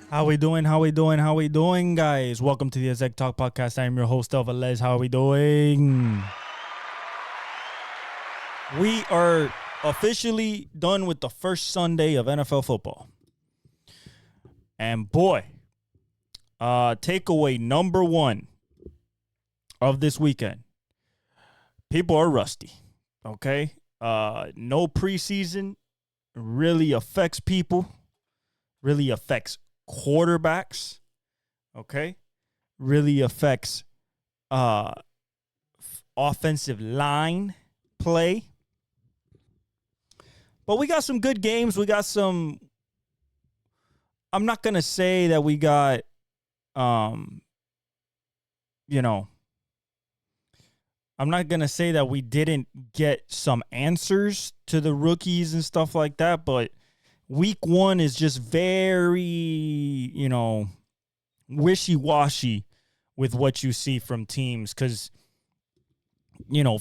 How we doing? How we doing? How we doing, guys? Welcome to the Exec Talk Podcast. I'm your host, Alvarez. How are we doing? We are officially done with the first Sunday of NFL football. And boy, takeaway number one of this weekend. People are rusty, okay? No preseason really affects people, really affects quarterbacks, okay? Really affects offensive line play. But we got some good games. We got some, I'm not going to say that we got, I'm not going to say that we didn't get some answers to the rookies and stuff like that, but week one is just very, wishy-washy with what you see from teams. Because,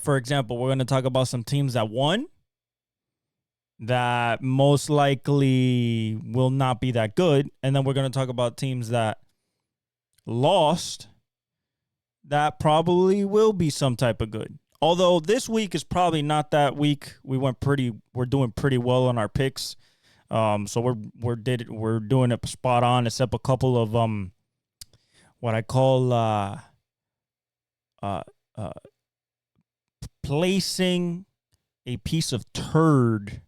for example, we're going to talk about some teams that won that most likely will not be that good. And then we're going to talk about teams that lost that probably will be some type of good. Although this week is probably not that week. We're doing pretty well on our picks. So we're doing it spot on, except a couple of what I call placing a piece of turd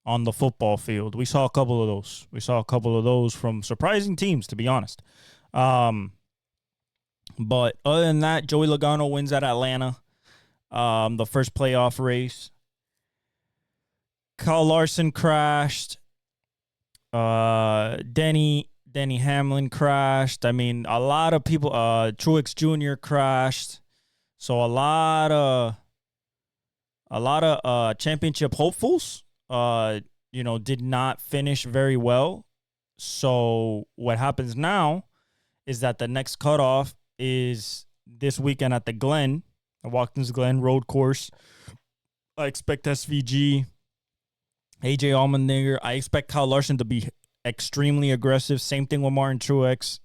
on the football field. We saw a couple of those. We saw a couple of those from surprising teams, to be honest. But other than that, Joey Logano wins at Atlanta, the first playoff race. Kyle Larson crashed. Denny Hamlin crashed. I mean, a lot of people. Truex Jr. crashed. So a lot of championship hopefuls, did not finish very well. So what happens now is that the next cutoff is this weekend at the Glen, Watkins Glen road course. I expect SVG, AJ Allmendinger. I expect Kyle Larson to be extremely aggressive. Same thing with Martin Truex.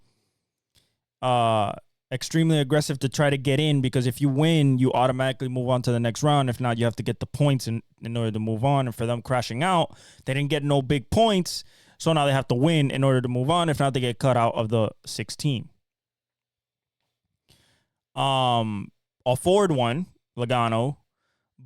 Extremely aggressive to try to get in, because if you win, you automatically move on to the next round. If not, you have to get the points in order to move on. And for them crashing out, they didn't get no big points. So now they have to win in order to move on. If not, they get cut out of the 16. A Ford won, Logano.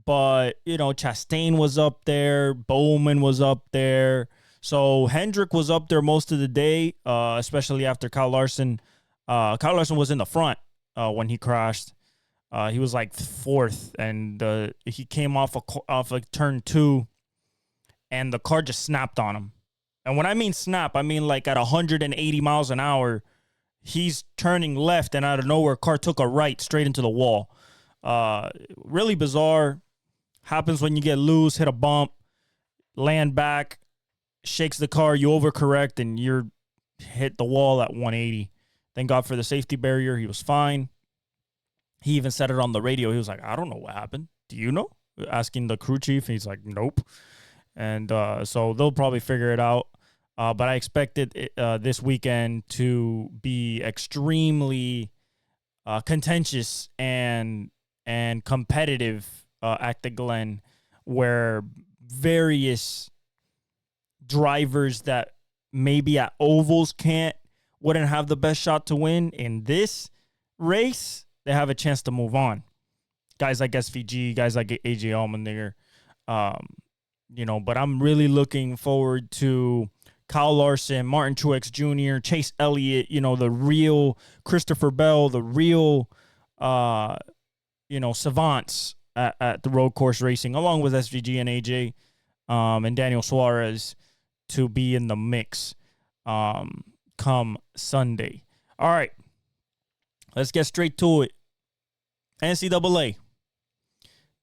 But, Chastain was up there. Bowman was up there. So Hendrick was up there most of the day, especially after Kyle Larson. Kyle Larson was in the front when he crashed. He was like fourth, and he came off a turn 2, and the car just snapped on him. And when I mean snap, I mean like at 180 miles an hour, he's turning left, and out of nowhere, car took a right straight into the wall. Really bizarre. Happens when you get loose, hit a bump, land back, shakes the car, you overcorrect, and you're hit the wall at 180. Thank God for the safety barrier. He was fine. He even said it on the radio. He was like, I don't know what happened. Do you know? Asking the crew chief. He's like, nope. And so they'll probably figure it out. But I expected this weekend to be extremely contentious and competitive at the Glen, where various drivers that maybe at ovals wouldn't have the best shot to win in this race, they have a chance to move on. Guys like SVG, guys like AJ Allmendinger, but I'm really looking forward to Kyle Larson, Martin Truex Jr., Chase Elliott, the real Christopher Bell, the real, savants at the road course racing, along with SVG and AJ, and Daniel Suarez to be in the mix. Come Sunday. All right, let's get straight to it. NCAA.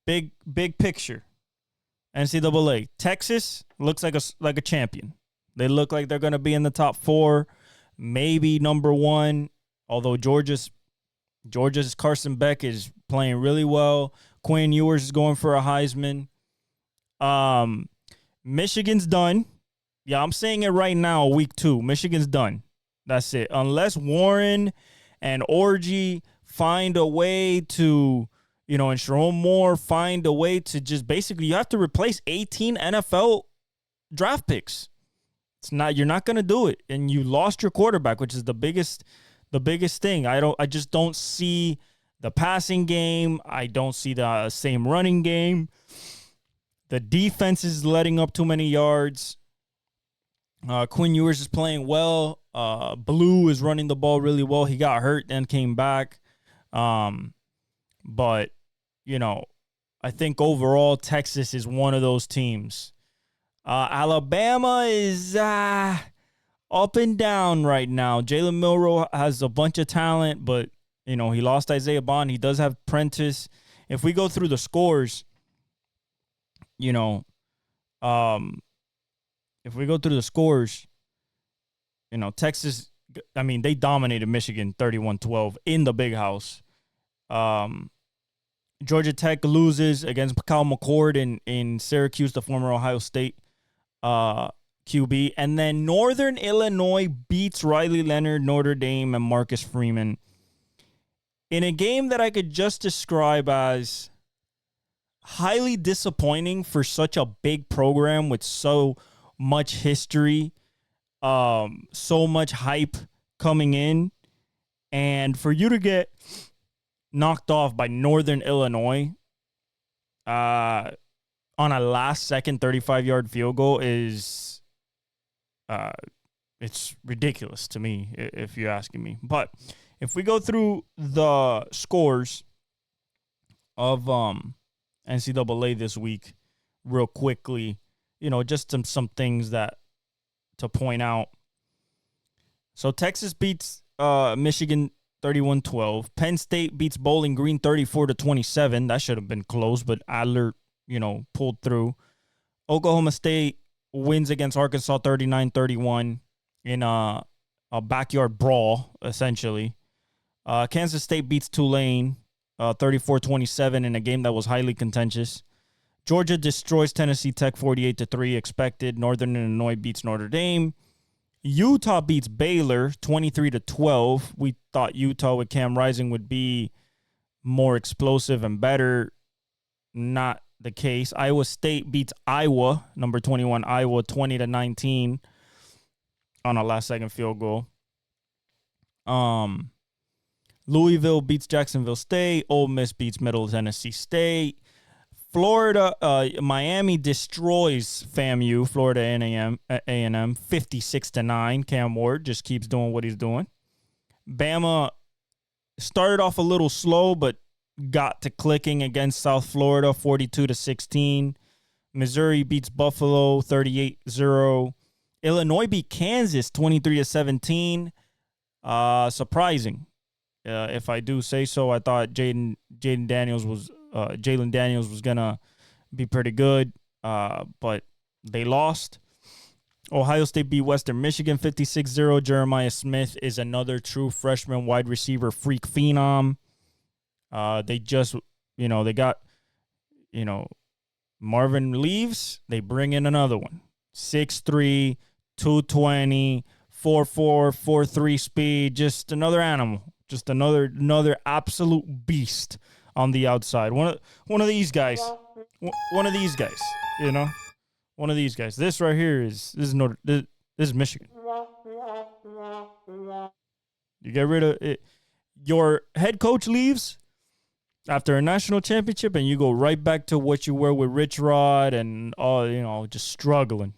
Big picture. NCAA. Texas looks like a champion. They look like they're going to be in the top 4, maybe number 1. Although Georgia's Carson Beck is playing really well. Quinn Ewers is going for a Heisman. Michigan's done. Yeah, I'm saying it right now, week 2. Michigan's done. That's it. Unless Warren and Orgy find a way to, and Sherrone Moore find a way to just basically, you have to replace 18 NFL draft picks. You're not going to do it. And you lost your quarterback, which is the biggest thing. I just don't see the passing game. I don't see the same running game. The defense is letting up too many yards. Quinn Ewers is playing well. Blue is running the ball really well. He got hurt and came back. But, I think overall Texas is one of those teams. Alabama is up and down right now. Jalen Milroe has a bunch of talent, but, he lost Isaiah Bond. He does have Prentice. If we go through the scores, Texas, they dominated Michigan 31-12 in the big house. Georgia Tech loses against Kyle McCord in Syracuse, the former Ohio State QB. And then Northern Illinois beats Riley Leonard, Notre Dame, and Marcus Freeman in a game that I could just describe as highly disappointing for such a big program with so much history, so much hype coming in. And for you to get knocked off by Northern Illinois on a last-second 35-yard field goal is it's ridiculous to me, if you're asking me. But if we go through the scores of NCAA this week real quickly, just some things that to point out. So Texas beats Michigan 31-12. Penn State beats Bowling Green 34-27. That should have been close, but Adler, pulled through. Oklahoma State wins against Arkansas 39-31 in a backyard brawl, essentially. Kansas State beats Tulane 34-27 in a game that was highly contentious. Georgia destroys Tennessee Tech 48-3, expected. Northern Illinois beats Notre Dame. Utah beats Baylor 23-12. We thought Utah with Cam Rising would be more explosive and better. Not the case. Iowa State beats Iowa, number 21 Iowa 20-19 on a last-second field goal. Louisville beats Jacksonville State. Ole Miss beats Middle Tennessee State. Florida, Miami destroys FAMU, Florida A&M 56-9. Cam Ward just keeps doing what he's doing. Bama started off a little slow, but got to clicking against South Florida 42-16. Missouri beats Buffalo 38-0. Illinois beat Kansas 23-17. Surprising, if I do say so. I thought Jalen Daniels was gonna be pretty good, but they lost. Ohio State beat Western Michigan 56-0. Jeremiah Smith is another true freshman wide receiver freak phenom. They just, they got, Marvin leaves, they bring in another one. 6'3", 220, 4'4", 4'3" speed, just another animal. Just another absolute beast on the outside. One of these guys. One of these guys, One of these guys. This right here this is Michigan. You get rid of it. Your head coach leaves after a national championship, and you go right back to what you were with Rich Rod and all, just struggling.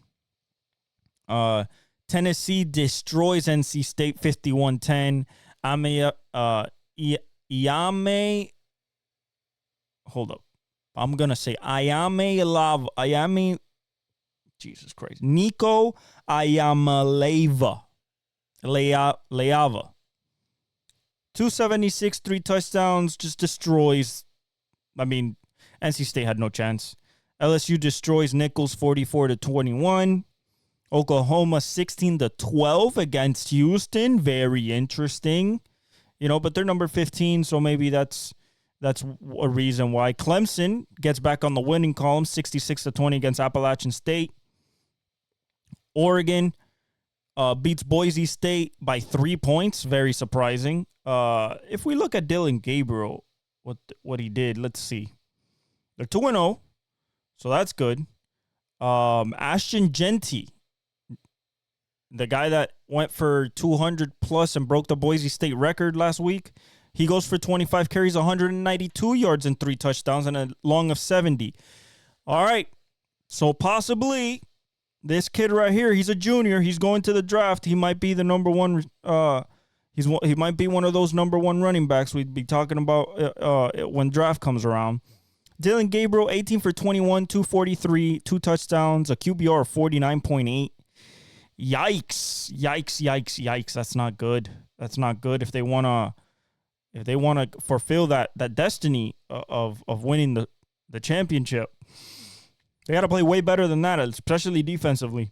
Tennessee destroys NC State 51-10. Hold up. I'm going to say Jesus Christ. Nico Ayamaleva. Leava. 276, 3 touchdowns, just destroys. NC State had no chance. LSU destroys Nichols 44-21. Oklahoma 16-12 against Houston. Very interesting. But they're number 15, so maybe that's a reason why. Clemson gets back on the winning column, 66-20 against Appalachian State. Oregon beats Boise State by 3 points. Very surprising. If we look at Dylan Gabriel, what he did, let's see. They're 2-0, so that's good. Ashton Genty, the guy that went for 200 plus and broke the Boise State record last week, he goes for 25 carries, 192 yards and 3 touchdowns and a long of 70. All right, so possibly this kid right here, he's a junior. He's going to the draft. He might be the number one. He might be one of those number one running backs we'd be talking about when draft comes around. Dylan Gabriel, 18 for 21, 243, 2 touchdowns, a QBR of 49.8. Yikes. That's not good. That's not good. If they want to fulfill that destiny of winning the championship, they got to play way better than that, especially defensively.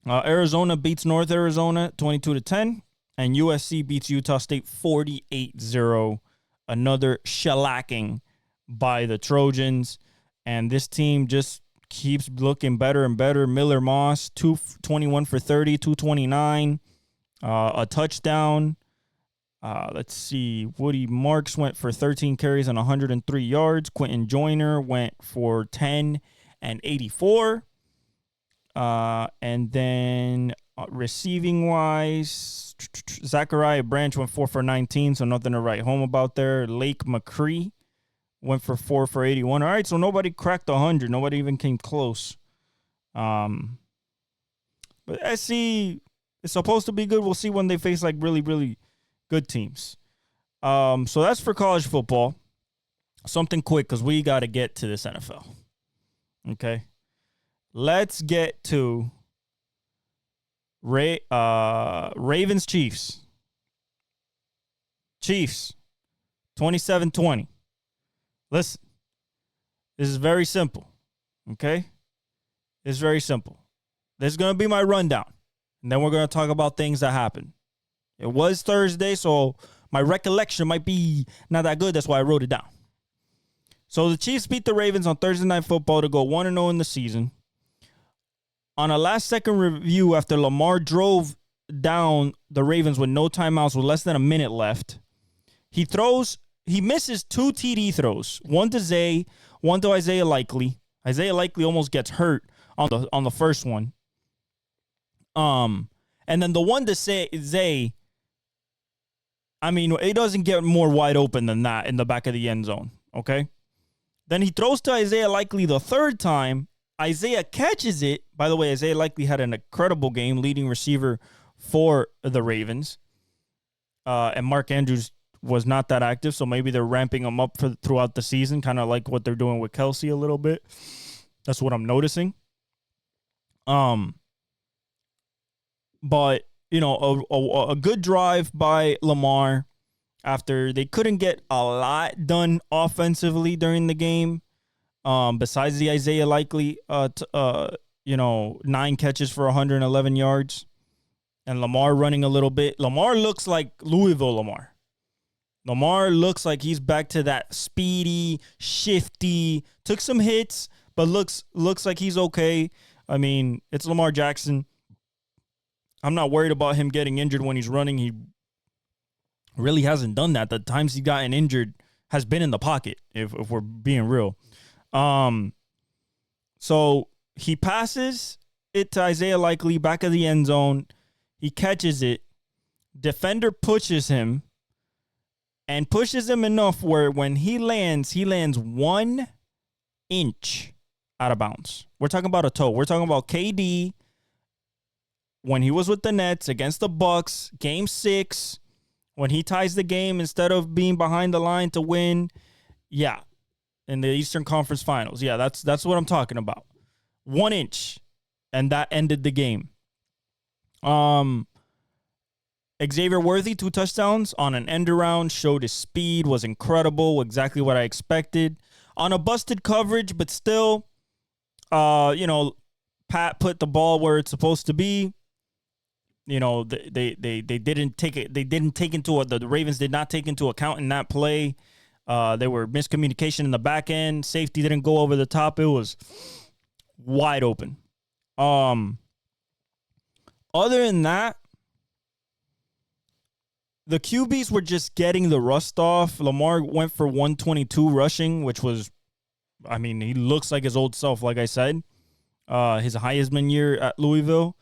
Arizona beats North Arizona 22-10, and USC beats Utah State 48-0. Another shellacking by the Trojans, and this team just keeps looking better and better. Miller Moss, 221 for 30, 229, a touchdown. Let's see. Woody Marks went for 13 carries and 103 yards. Quentin Joyner went for 10 and 84. And then receiving-wise, Zachariah Branch went 4 for 19, so nothing to write home about there. Lake McCree went for 4 for 81. All right, so nobody cracked 100. Nobody even came close. But SC is supposed to be good. We'll see when they face like really, really good teams. So that's for college football. Something quick because we got to get to this NFL. Okay. Let's get to Ravens Chiefs. Chiefs, 27-20. Listen, this is very simple, okay? It's very simple. This is going to be my rundown, and then we're going to talk about things that happened. It was Thursday, so my recollection might be not that good. That's why I wrote it down. So the Chiefs beat the Ravens on Thursday Night Football to go 1-0 in the season. On a last-second review after Lamar drove down the Ravens with no timeouts with less than a minute left, he misses 2 TD throws, one to Zay, one to Isaiah Likely. Isaiah Likely almost gets hurt on the first one. And then the one to Zay, I mean, it doesn't get more wide open than that in the back of the end zone, okay? Then he throws to Isaiah Likely the third time. Isaiah catches it. By the way, Isaiah Likely had an incredible game, leading receiver for the Ravens. And Mark Andrews was not that active, so maybe they're ramping him up throughout the season, kind of like what they're doing with Kelce a little bit. That's what I'm noticing. But, you know, a good drive by Lamar after they couldn't get a lot done offensively during the game. Besides the Isaiah Likely, 9 catches for 111 yards, and Lamar running a little bit. Lamar looks like Louisville Lamar. Lamar looks like he's back to that speedy, shifty, took some hits, but looks like he's okay. I mean, it's Lamar Jackson. I'm not worried about him getting injured when he's running. He really hasn't done that. The times he's gotten injured has been in the pocket, if we're being real. So he passes it to Isaiah Likely, back of the end zone. He catches it. Defender pushes him and pushes him enough where when he lands 1 inch out of bounds. We're talking about a toe. We're talking about KD when he was with the Nets against the Bucks, game 6, when he ties the game instead of being behind the line to win. Yeah. In the Eastern Conference Finals. Yeah, that's what I'm talking about. 1 inch. And that ended the game. Xavier Worthy, 2 touchdowns on an end around, showed his speed, was incredible, exactly what I expected. On a busted coverage, but still, Pat put the ball where it's supposed to be. You know, they didn't take it. They didn't take into the Ravens did not take into account in that play. There were miscommunication in the back end. Safety didn't go over the top. It was wide open. Other than that, the QBs were just getting the rust off. Lamar went for 122 rushing, which was, I mean, he looks like his old self, like I said. His Heisman year at Louisville.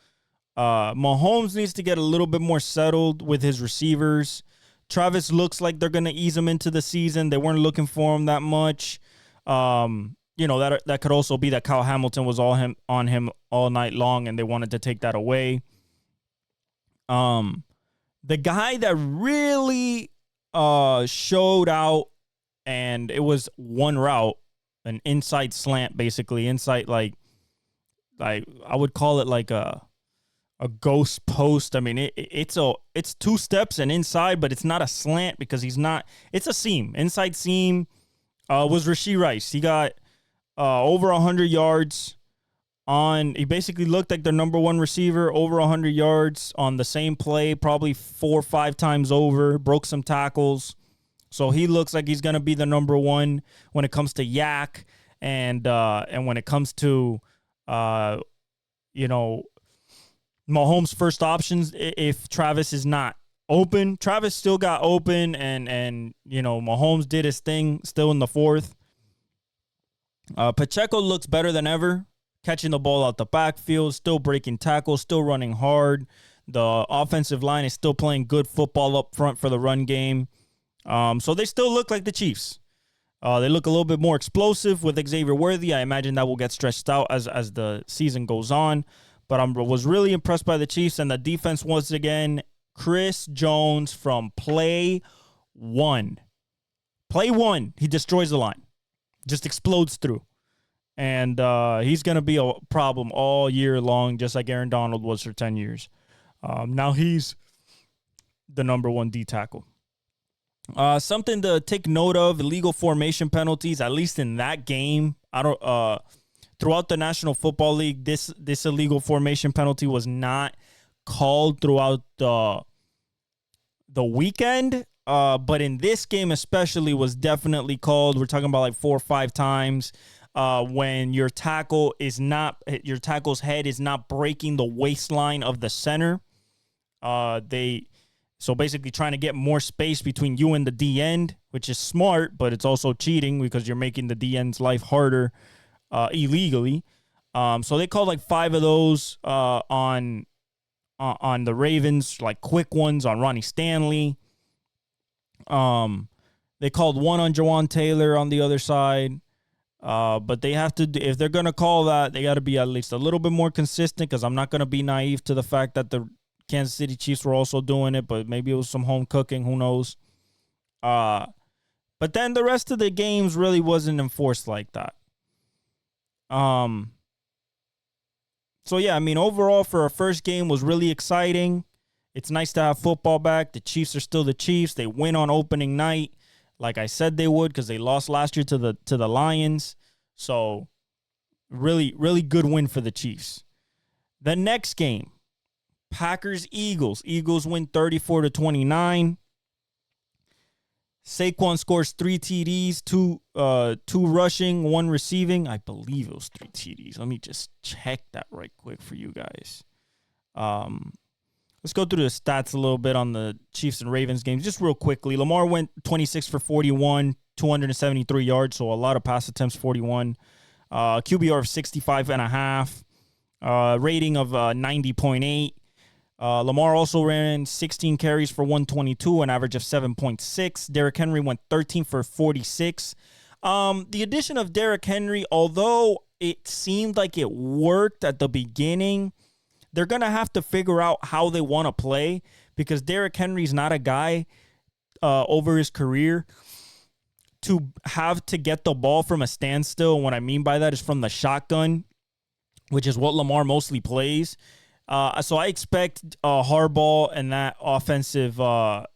Mahomes needs to get a little bit more settled with his receivers. Travis looks like they're going to ease him into the season. They weren't looking for him that much. That could also be that Kyle Hamilton was on him all night long, and they wanted to take that away. The guy that really showed out, and it was one route, an inside slant, basically inside, like I would call it like a ghost post. I mean, it's 2 steps and inside, but it's not a slant because he's not. It's a seam, inside seam. Was Rashee Rice? He got over 100 yards. He basically looked like their number 1 receiver, over 100 yards on the same play, probably 4 or 5 times over, broke some tackles. So he looks like he's going to be the number 1 when it comes to yak and when it comes to, Mahomes' first options. If Travis is not open, Travis still got open, and Mahomes did his thing still in the 4th. Pacheco looks better than ever. Catching the ball out the backfield, still breaking tackles, still running hard. The offensive line is still playing good football up front for the run game. So they still look like the Chiefs. They look a little bit more explosive with Xavier Worthy. I imagine that will get stretched out as the season goes on. But I was really impressed by the Chiefs, and the defense once again. Chris Jones from play 1. Play 1, he destroys the line. Just explodes through. And he's going to be a problem all year long, just like Aaron Donald was for 10 years. Now he's the number 1 D tackle. Something to take note of, illegal formation penalties, at least in that game. Throughout the National Football League, this illegal formation penalty was not called throughout the weekend. But in this game especially was definitely called. We're talking about like 4 or 5 times. When your tackle's head is not breaking the waistline of the center. So basically trying to get more space between you and the D end, which is smart, but it's also cheating because you're making the D end's life harder illegally. So they called like 5 of those on the Ravens, like quick ones on Ronnie Stanley. They called 1 on Jawan Taylor on the other side. But they have to, if they're going to call that, they got to be at least a little bit more consistent, because I'm not going to be naive to the fact that the Kansas City Chiefs were also doing it, but maybe it was some home cooking. Who knows? But then the rest of the games really wasn't enforced like that. So yeah, I mean, overall for our first game was really exciting. It's nice to have football back. The Chiefs are still the Chiefs. They win on opening night, like I said they would, because they lost last year to the Lions. So really, really good win for the Chiefs. The next game, Packers-Eagles. Eagles win 34-29. Saquon scores 3 TDs, 2 rushing, 1 receiving. I believe it was 3 TDs. Let me just check that right quick for you guys. Let's go through the stats a little bit on the Chiefs and Ravens games just real quickly. Lamar went 26 for 41, 273 yards, so a lot of pass attempts, 41. QBR of 65.5. Rating of 90.8. Lamar also ran 16 carries for 122, an average of 7.6. Derrick Henry went 13 for 46. The addition of Derrick Henry, although it seemed like it worked at the beginning, they're going to have to figure out how they want to play, because Derrick Henry's not a guy over his career to have to get the ball from a standstill. And what I mean by that is from the shotgun, which is what Lamar mostly plays. So I expect Harbaugh and that offensive, that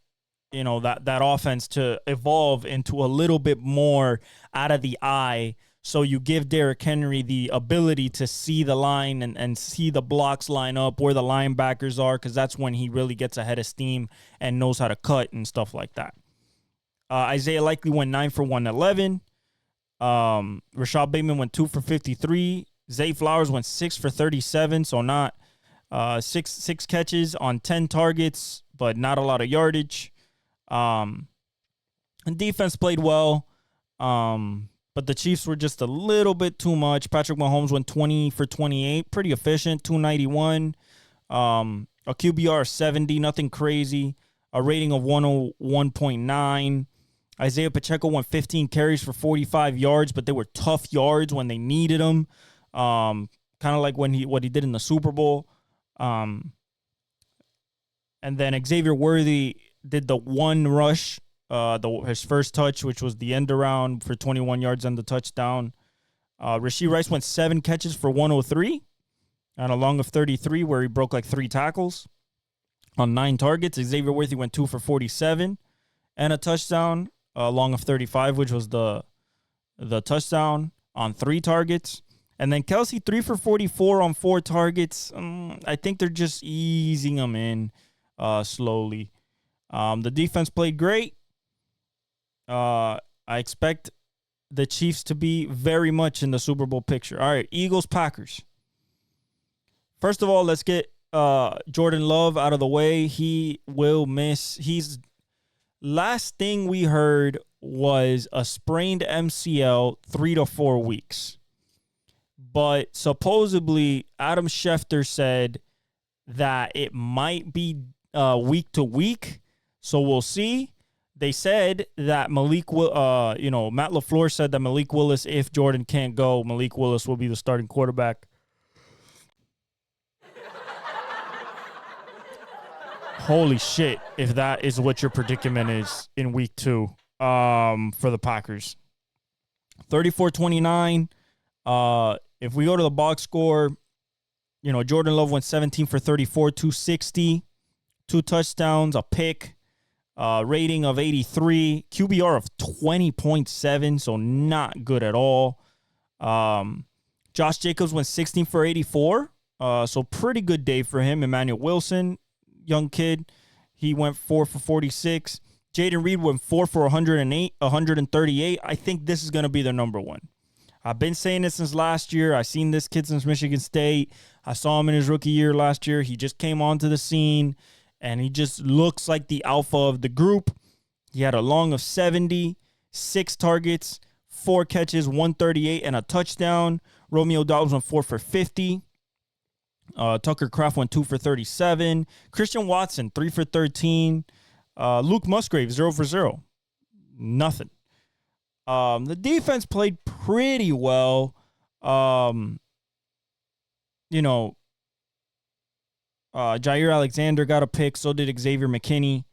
offense to evolve into a little bit more out of the eye. So you give Derrick Henry the ability to see the line and see the blocks line up, where the linebackers are, because that's when he really gets ahead of steam and knows how to cut and stuff like that. Isaiah Likely went 9 for 111. Rashad Bateman went 2 for 53. Zay Flowers went 6 for 37, so not Six catches on 10 targets, but not a lot of yardage. And defense played well, but the Chiefs were just a little bit too much. Patrick Mahomes went 20 for 28, pretty efficient, 291. A QBR of 70, nothing crazy. A rating of 101.9. Isaiah Pacheco went 15 carries for 45 yards, but they were tough yards when they needed them. Kind of like what he did in the Super Bowl. And then Xavier Worthy did the one rush, his first touch, which was the end around for 21 yards and the touchdown. Rashee Rice went 7 catches for 103 and a long of 33 where he broke like 3 tackles on 9 targets. Xavier Worthy went 2 for 47 and a touchdown, a long of 35, which was the touchdown on 3 targets. And then Kelce 3 for 44 on 4 targets. I think they're just easing him in slowly. The defense played great. I expect the Chiefs to be very much in the Super Bowl picture. All right, Eagles-Packers. First of all, let's get Jordan Love out of the way. He will miss. Last thing we heard was a sprained MCL, 3 to 4 weeks. But supposedly, Adam Schefter said that it might be week to week. So we'll see. They said that Matt LaFleur said that Malik Willis, if Jordan can't go, Malik Willis will be the starting quarterback. Holy shit, if that is what your predicament is in week 2 for the Packers. 34-29. If we go to the box score, Jordan Love went 17 for 34, 260, 2 touchdowns, a pick, rating of 83, QBR of 20.7, so not good at all. Josh Jacobs went 16 for 84, so pretty good day for him. Emmanuel Wilson, young kid, he went 4 for 46. Jaden Reed went 4 for 138. I think this is going to be their number one. I've been saying this since last year. I've seen this kid since Michigan State. I saw him in his rookie year last year. He just came onto the scene, and he just looks like the alpha of the group. He had a long of 70, 6 targets, 4 catches, 138, and a touchdown. Romeo Dobbs went 4 for 50. Tucker Kraft went 2 for 37. Christian Watson, 3 for 13. Luke Musgrave, 0 for 0. Nothing. The defense played pretty well. Jair Alexander got a pick. So did Xavier McKinney.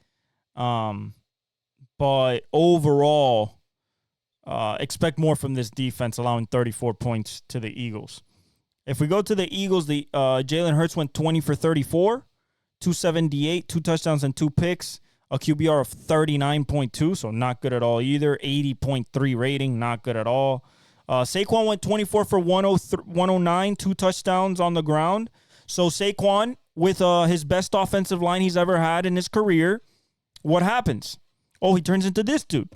But overall, expect more from this defense, allowing 34 points to the Eagles. If we go to the Eagles, the Jalen Hurts went 20 for 34, 278, 2 touchdowns and 2 picks. A QBR of 39.2, so not good at all either. 80.3 rating, not good at all. Saquon went 24 for 109, 2 touchdowns on the ground. So Saquon, with his best offensive line he's ever had in his career, what happens? Oh, he turns into this dude.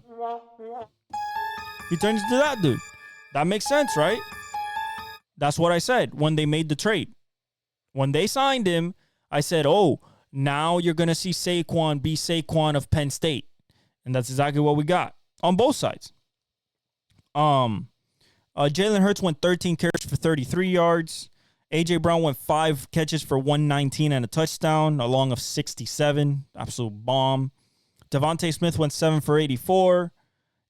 He turns into that dude. That makes sense, right? That's what I said when they made the trade. When they signed him, I said, oh, now you're going to see Saquon be Saquon of Penn State. And that's exactly what we got on both sides. Jalen Hurts went 13 carries for 33 yards. A.J. Brown went 5 catches for 119 and a touchdown, a long of 67. Absolute bomb. Devontae Smith went 7 for 84.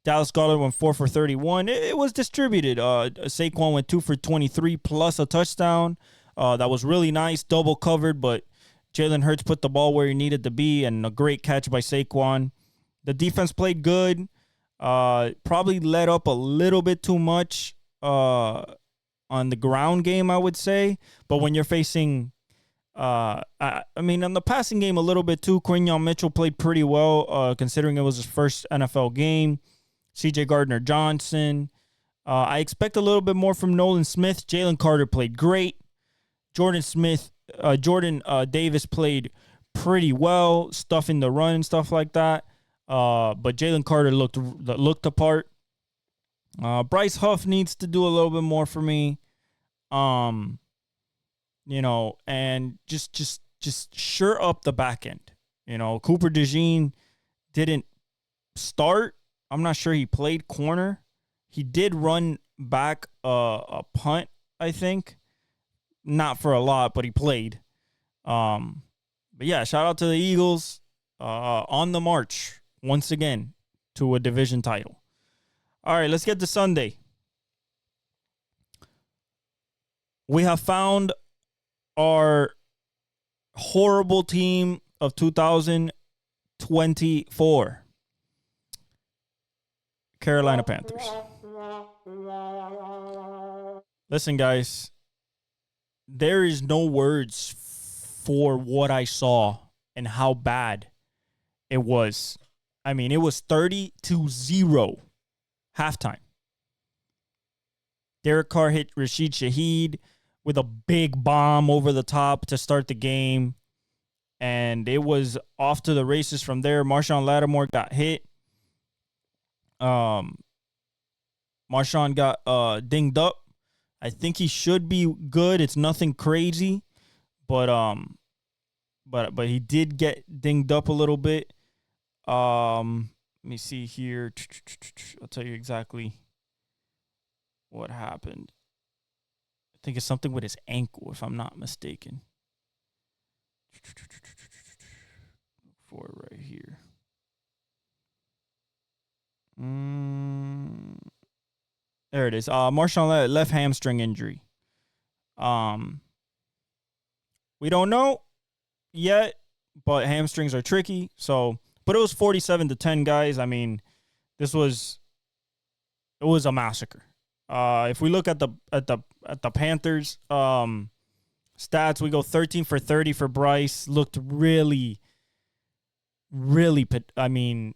Dallas Goedert went 4 for 31. It was distributed. Saquon went 2 for 23 plus a touchdown. That was really nice, double covered, but Jalen Hurts put the ball where he needed to be, and a great catch by Saquon. The defense played good. Probably let up a little bit too much on the ground game, I would say. But when you're facing, on the passing game a little bit too, Quinyon Mitchell played pretty well, considering it was his first NFL game. C.J. Gardner-Johnson. I expect a little bit more from Nolan Smith. Jalen Carter played great. Jordan Davis played pretty well, stuffing the run and stuff like that. But Jalen Carter looked the part. Bryce Huff needs to do a little bit more for me. and just sure up the back end. Cooper DeJean didn't start. I'm not sure he played corner. He did run back a punt, I think. Not for a lot, but he played. But yeah, shout out to the Eagles on the march once again to a division title. All right, let's get to Sunday. We have found our horrible team of 2024. Carolina Panthers. Listen, guys, there is no words for what I saw and how bad it was. I mean, it was 30-0 halftime. Derek Carr hit Rashid Shaheed with a big bomb over the top to start the game. And it was off to the races from there. Marshawn Lattimore got hit. Marshawn got dinged up. I think he should be good. It's nothing crazy. But he did get dinged up a little bit. Let me see here. I'll tell you exactly what happened. I think it's something with his ankle, if I'm not mistaken. For it right here. There it is. Marshawn left hamstring injury. We don't know yet, but hamstrings are tricky. So, but it was 47-10, guys. I mean, it was a massacre. If we look at the Panthers stats, we go 13 for 30 for Bryce. Looked really, really. I mean,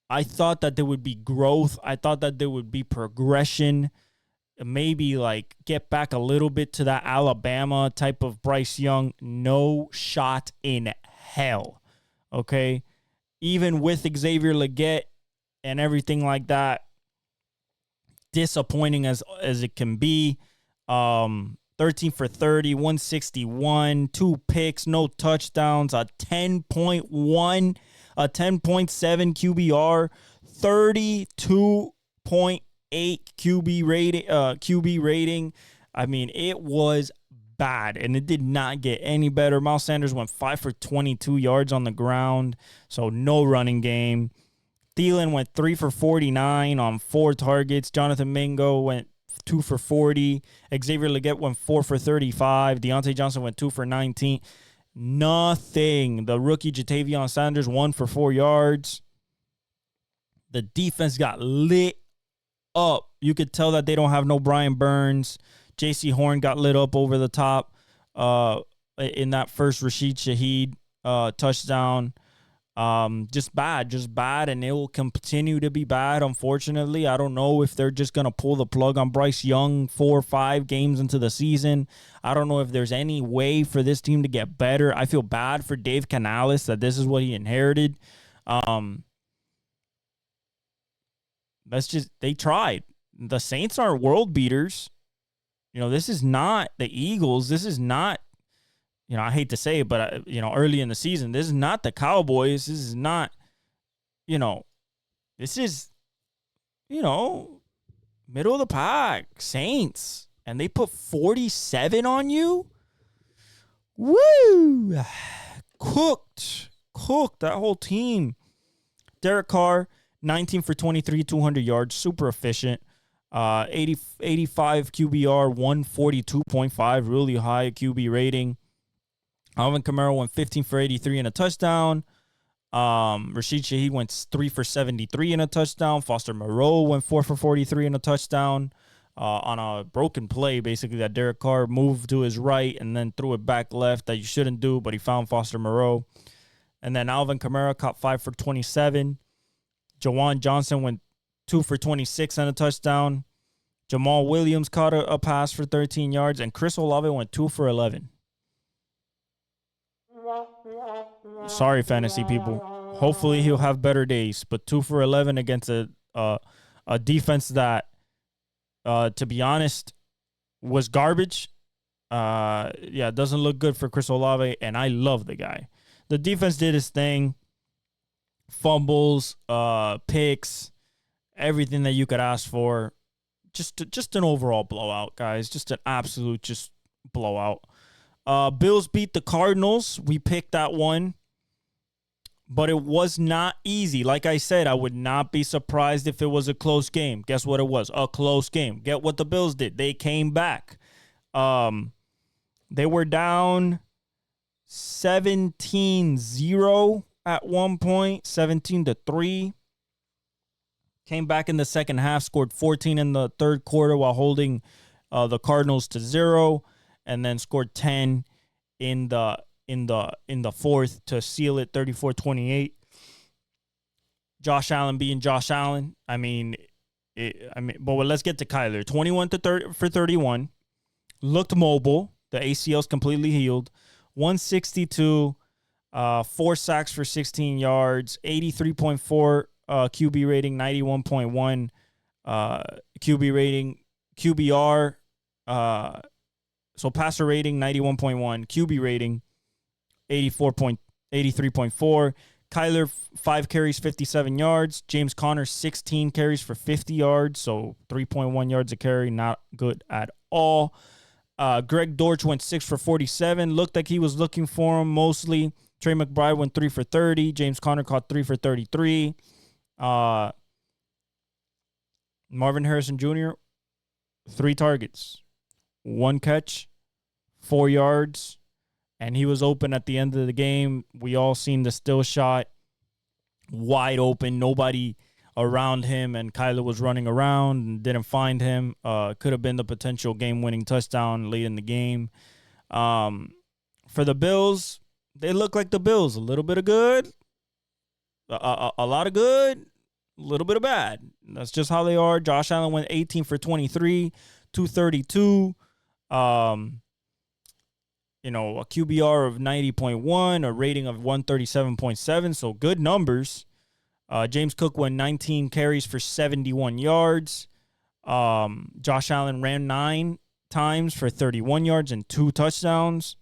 I thought that there would be growth. I thought that there would be progression. Maybe like get back a little bit to that Alabama type of Bryce Young. No shot in hell. Okay, even with Xavier Leggett and everything like that, disappointing as it can be. 13 for 30, 161, 2 picks, no touchdowns, a 10.1, a 10.7 QBR, 32.8 QB rating. I mean, it was bad, and it did not get any better. Miles Sanders went 5 for 22 yards on the ground, so no running game. Thielen went 3 for 49 on 4 targets. Jonathan Mingo went 2 for 40. Xavier Leggett went 4 for 35. Deontay Johnson went 2 for 19. Nothing. The rookie Jatavion Sanders 1 for 4 yards. The defense got lit up. You could tell that they don't have no Brian Burns. J.C. Horn got lit up over the top in that first Rashid Shaheed touchdown. Just bad, and it will continue to be bad, unfortunately. I don't know if they're just going to pull the plug on Bryce Young 4 or 5 games into the season. I don't know if there's any way for this team to get better. I feel bad for Dave Canales that this is what he inherited. They tried. The Saints aren't world beaters. This is not the Eagles. This is not, I hate to say it, but, early in the season, this is not the Cowboys. This is not, this is, middle of the pack, Saints. And they put 47 on you? Woo! Cooked that whole team. Derek Carr, 19 for 23, 200 yards, super efficient. 85 QBR, 142.5, really high QB rating. Alvin Kamara went 15 for 83 and a touchdown. Rashid Shaheed went 3 for 73 and a touchdown. Foster Moreau went 4 for 43 and a touchdown. On a broken play, basically, that Derek Carr moved to his right and then threw it back left that you shouldn't do, but he found Foster Moreau. And then Alvin Kamara caught 5 for 27. Jawan Johnson went 2 for 26 and a touchdown. Jamal Williams caught a pass for 13 yards. And Chris Olave went 2 for 11. Sorry, fantasy people. Hopefully he'll have better days. But 2 for 11 against a defense that, to be honest, was garbage. Yeah, it doesn't look good for Chris Olave, and I love the guy. The defense did his thing. Fumbles, picks, everything that you could ask for. Just an overall blowout, guys. Just an absolute just blowout. Bills beat the Cardinals. We picked that one. But it was not easy. Like I said, I would not be surprised if it was a close game. Guess what it was? A close game. Get what the Bills did. They came back. They were down 17-0 at one point, 17-3. Came back in the second half, scored 14 in the third quarter while holding the Cardinals to 0, and then scored 10 in the fourth to seal it 34-28. Josh Allen being Josh Allen. But let's get to Kyler. 21 for 31. Looked mobile. The ACL's completely healed. 162, 4 sacks for 16 yards, 83.4 QB rating, 91.1 QB rating, QBR. So passer rating 91.1, QB rating 83.4. Kyler 5 carries, 57 yards. James Conner 16 carries for 50 yards, so 3.1 yards a carry, not good at all. Greg Dortch went 6 for 47. Looked like he was looking for him mostly. Trey McBride went 3 for 30. James Conner caught 3 for 33. Marvin Harrison Jr., 3 targets, 1 catch, 4 yards, and he was open at the end of the game. We all seen the still shot, wide open, nobody around him, and Kyler was running around and didn't find him. Could have been the potential game-winning touchdown late in the game. For the Bills, they look like the Bills. A little bit of good, a lot of good, a little bit of bad. That's just how they are. Josh Allen went 18 for 23, 232. A QBR of 90.1, a rating of 137.7, so good numbers. James Cook went 19 carries for 71 yards. Josh Allen ran 9 times for 31 yards and 2 touchdowns.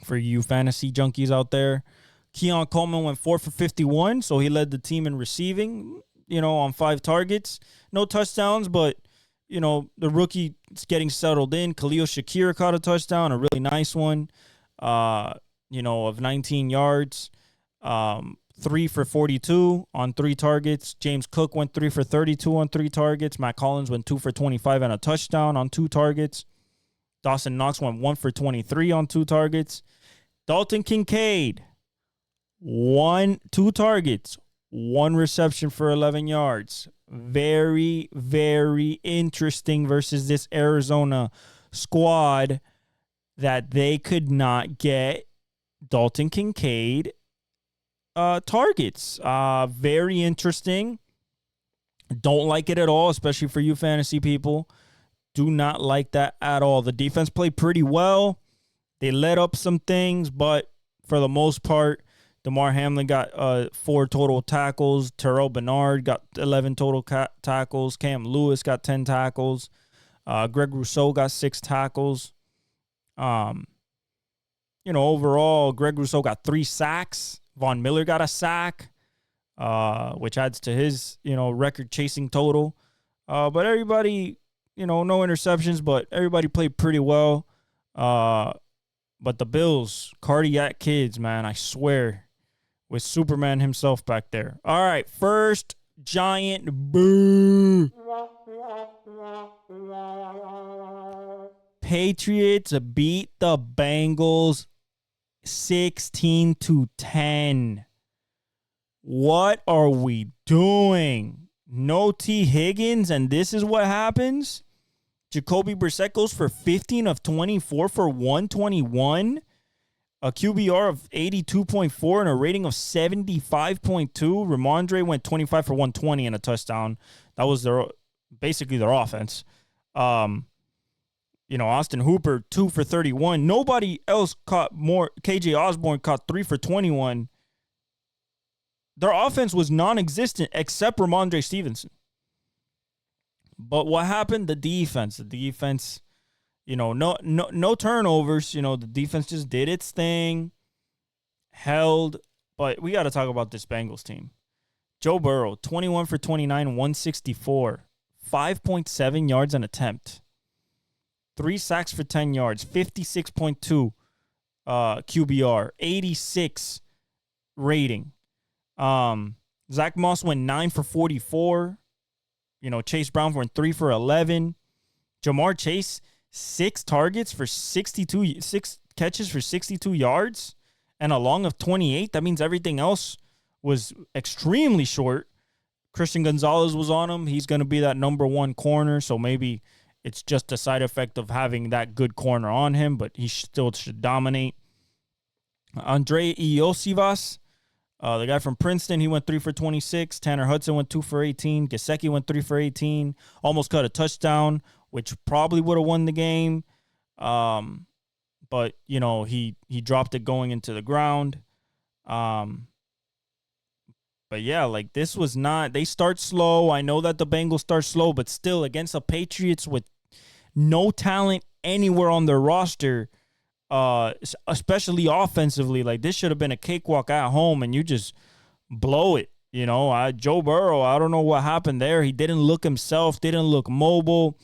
For you fantasy junkies out there, Keon Coleman went 4 for 51, so he led the team in receiving, on 5 targets. No touchdowns, but, the rookie is getting settled in. Khalil Shakir caught a touchdown, a really nice one, of 19 yards. 3 for 42 on 3 targets. James Cook went 3 for 32 on 3 targets. Matt Collins went 2 for 25 and a touchdown on 2 targets. Dawson Knox went 1 for 23 on 2 targets. Dalton Kincaid, 2 targets, 1 reception for 11 yards. Very, very interesting versus this Arizona squad that they could not get Dalton Kincaid targets. Very interesting. Don't like it at all, especially for you fantasy people. Do not like that at all. The defense played pretty well. They let up some things, but for the most part, DeMar Hamlin got 4 total tackles. Terrell Bernard got 11 total tackles. Cam Lewis got 10 tackles. Greg Rousseau got 6 tackles. Overall, Greg Rousseau got 3 sacks. Von Miller got a sack, which adds to his, record chasing total. But everybody, no interceptions, but everybody played pretty well. But the Bills, cardiac kids, man, I swear, with Superman himself back there. All right, first giant boo. Patriots beat the Bengals 16-10. What are we doing? No T. Higgins, and this is what happens? Jacoby Brissett goes for 15 of 24 for 121, a QBR of 82.4 and a rating of 75.2. Ramondre went 25 for 120 and a touchdown. That was basically their offense. Austin Hooper, 2 for 31. Nobody else caught more. KJ Osborne caught 3 for 21. Their offense was non-existent except Ramondre Stevenson. But what happened? The defense, No turnovers. The defense just did its thing, held. But we got to talk about this Bengals team. Joe Burrow, 21 for 29, 164, 5.7 yards an attempt, 3 sacks for 10 yards, 56.2 QBR, 86 rating. Zach Moss went 9 for 44. Chase Brown went 3 for 11. Jamar Chase, 6 catches for 62 yards and a long of 28. That means everything else was extremely short. Christian Gonzalez was on him. He's going to be that number one corner, so maybe it's just a side effect of having that good corner on him, but he still should dominate. Andre Iosivas, the guy from Princeton, he went 3 for 26. Tanner Hudson went 2 for 18. Gesicki went 3 for 18. Almost cut a touchdown, which probably would have won the game. But, he dropped it going into the ground. But yeah, this was not, they start slow. I know that the Bengals start slow, but still against the Patriots with no talent anywhere on their roster, especially offensively, this should have been a cakewalk at home and you just blow it. Joe Burrow, I don't know what happened there. He didn't look himself, didn't look mobile.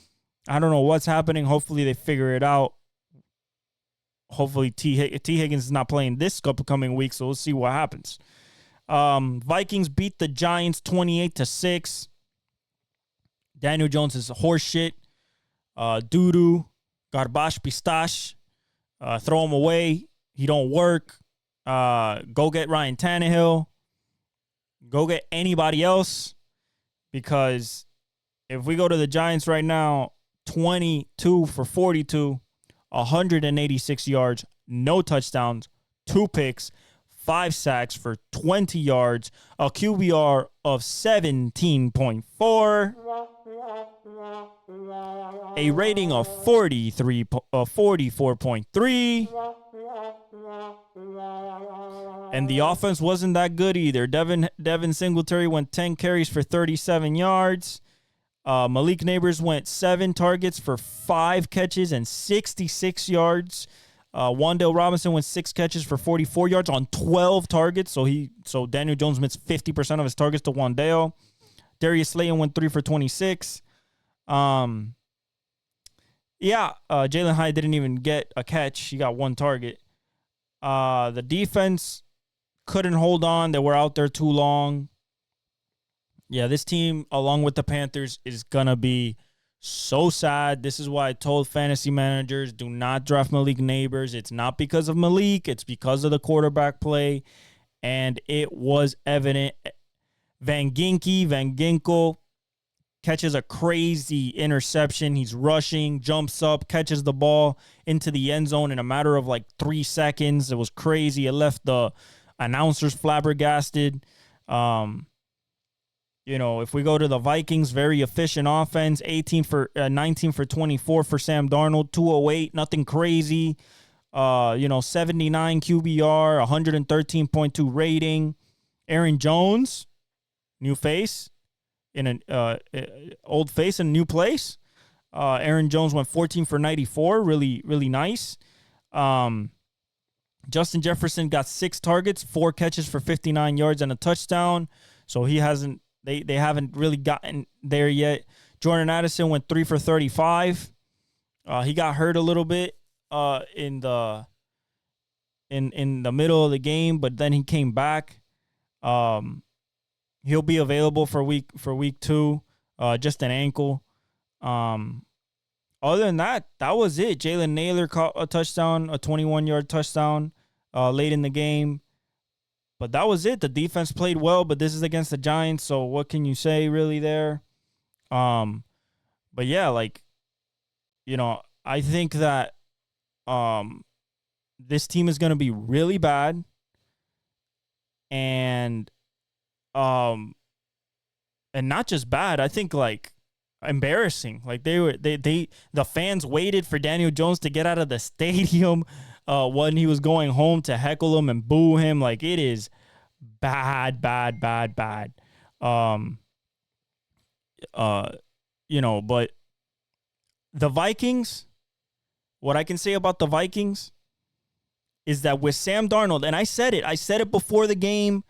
I don't know what's happening. Hopefully they figure it out. Hopefully T. Higgins is not playing this upcoming week, so we'll see what happens. Vikings beat the Giants 28-6. Daniel Jones is horseshit. Doo-doo. Garbage pistache. Throw him away. He don't work. Go get Ryan Tannehill. Go get anybody else. Because if we go to the Giants right now, 22 for 42, 186 yards, no touchdowns, 2 picks, 5 sacks for 20 yards, a QBR of 17.4, a rating of 44.3, and the offense wasn't that good either. Devin Singletary went 10 carries for 37 yards. Malik Neighbors went 7 targets for 5 catches and 66 yards. Wan'Dale Robinson went 6 catches for 44 yards on 12 targets. So Daniel Jones missed 50% of his targets to Wan'Dale. Darius Slayton went 3 for 26. Jalen Hyatt didn't even get a catch. He got 1 target. The defense couldn't hold on. They were out there too long. Yeah, this team, along with the Panthers, is going to be so sad. This is why I told fantasy managers, do not draft Malik Neighbors. It's not because of Malik. It's because of the quarterback play. And it was evident. Van Ginkel catches a crazy interception. He's rushing, jumps up, catches the ball into the end zone in a matter of 3 seconds. It was crazy. It left the announcers flabbergasted. If we go to the Vikings, very efficient offense, 19 for 24 for Sam Darnold, 208, nothing crazy. 79 QBR, 113.2 rating. Aaron Jones, new face in an old face in a new place. Aaron Jones went 14 for 94, really, really nice. Justin Jefferson got 6 targets, 4 catches for 59 yards and a touchdown. So he hasn't. They haven't really gotten there yet. Jordan Addison went 3 for 35. He got hurt a little bit in the middle of the game, but then he came back. He'll be available for week 2. Just an ankle. Other than that was it. Jalen Naylor caught a touchdown, a 21-yard touchdown late in the game. But that was it. The defense played well, but this is against the Giants, so what can you say really there? But yeah, I think that this team is going to be really bad, and not just bad. I think embarrassing. The fans waited for Daniel Jones to get out of the stadium when he was going home to heckle him and boo him. It is bad. But the Vikings, what I can say about the Vikings is that with Sam Darnold, and I said it before the game,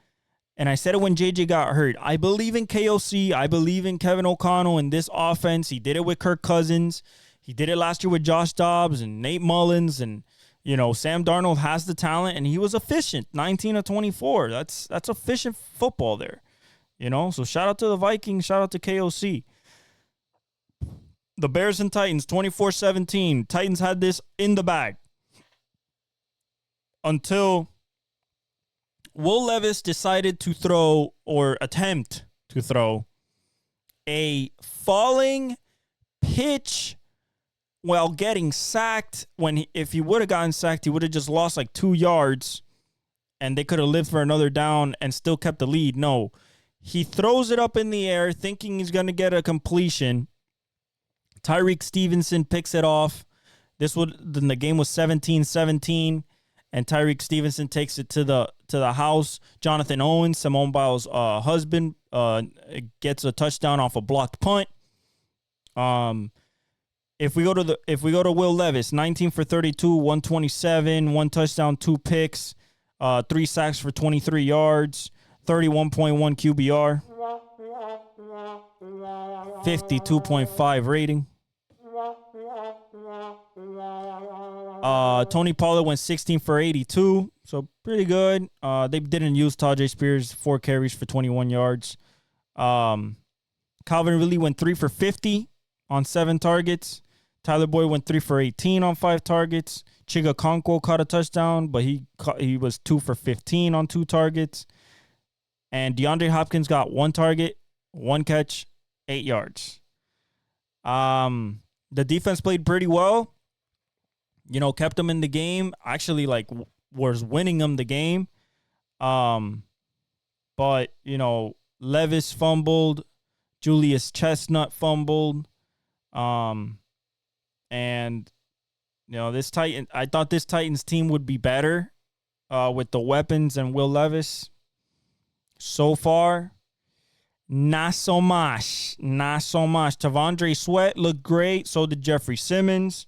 and I said it when JJ got hurt. I believe in KOC. I believe in Kevin O'Connell in this offense. He did it with Kirk Cousins. He did it last year with Josh Dobbs and Nate Mullins. And, Sam Darnold has the talent, and he was efficient, 19 of 24. That's efficient football there. So shout out to the Vikings. Shout out to KOC. The Bears and Titans, 24-17. Titans had this in the bag until Will Levis decided to throw or attempt to throw a falling pitch while getting sacked. If he would have gotten sacked, he would have just lost like 2 yards and they could have lived for another down and still kept the lead. No, he throws it up in the air thinking he's going to get a completion. Tyreek Stevenson picks it off. Then the game was 17-17. And Tyreek Stevenson takes it to the house. Jonathan Owens, Simone Biles' husband, gets a touchdown off a blocked punt. If we go to Will Levis, 19 for 32, 127, 1 touchdown, 2 picks, 3 sacks for 23 yards, 31.1 QBR, 52.5 rating. Tony Pollard went 16 for 82, so pretty good. They didn't use Tajay Spears, 4 carries for 21 yards. Calvin Ridley went 3 for 50 on 7 targets. Tyler Boyd went 3 for 18 on 5 targets. Chiga Okonkwo caught a touchdown, but he was 2 for 15 on 2 targets. And DeAndre Hopkins got 1 target, 1 catch, 8 yards. The defense played pretty well. Kept them in the game. Actually, was winning them the game. But, Levis fumbled. Julius Chestnut fumbled. And, I thought this Titans team would be better with the weapons and Will Levis. So far, not so much. Tavondre Sweat looked great. So did Jeffrey Simmons.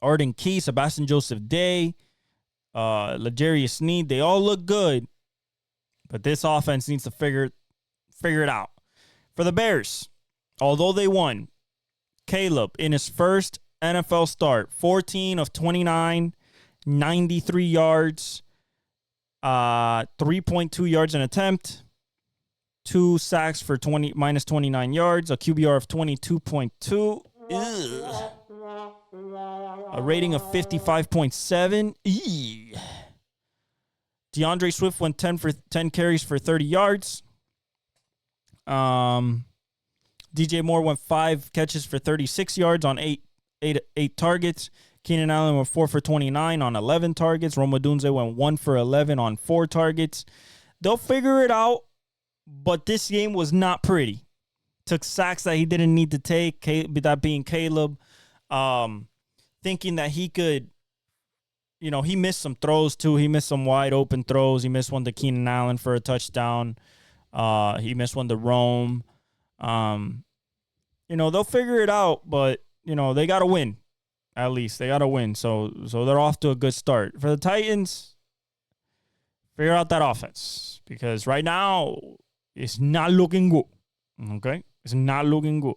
Arden Key, Sebastian Joseph Day, L'Jarius Sneed, they all look good. But this offense needs to figure it out. For the Bears, although they won, Caleb, in his first NFL start, 14 of 29, 93 yards, 3.2 yards an attempt, 2 sacks for minus 29 yards, a QBR of 22.2. Ugh. A rating of 55.7. DeAndre Swift went 10 carries for 30 yards. DJ Moore went 5 catches for 36 yards on 8 targets. Keenan Allen went 4 for 29 on 11 targets. Rome Odunze went 1 for 11 on 4 targets. They'll figure it out, but this game was not pretty. Took sacks that he didn't need to take, that being Caleb. Thinking that he could, he missed some throws too. He missed some wide open throws. He missed one to Keenan Allen for a touchdown. He missed one to Rome. They'll figure it out, but, they got to win. At least they got to win. So they're off to a good start. For the Titans, figure out that offense because right now it's not looking good. Okay? It's not looking good.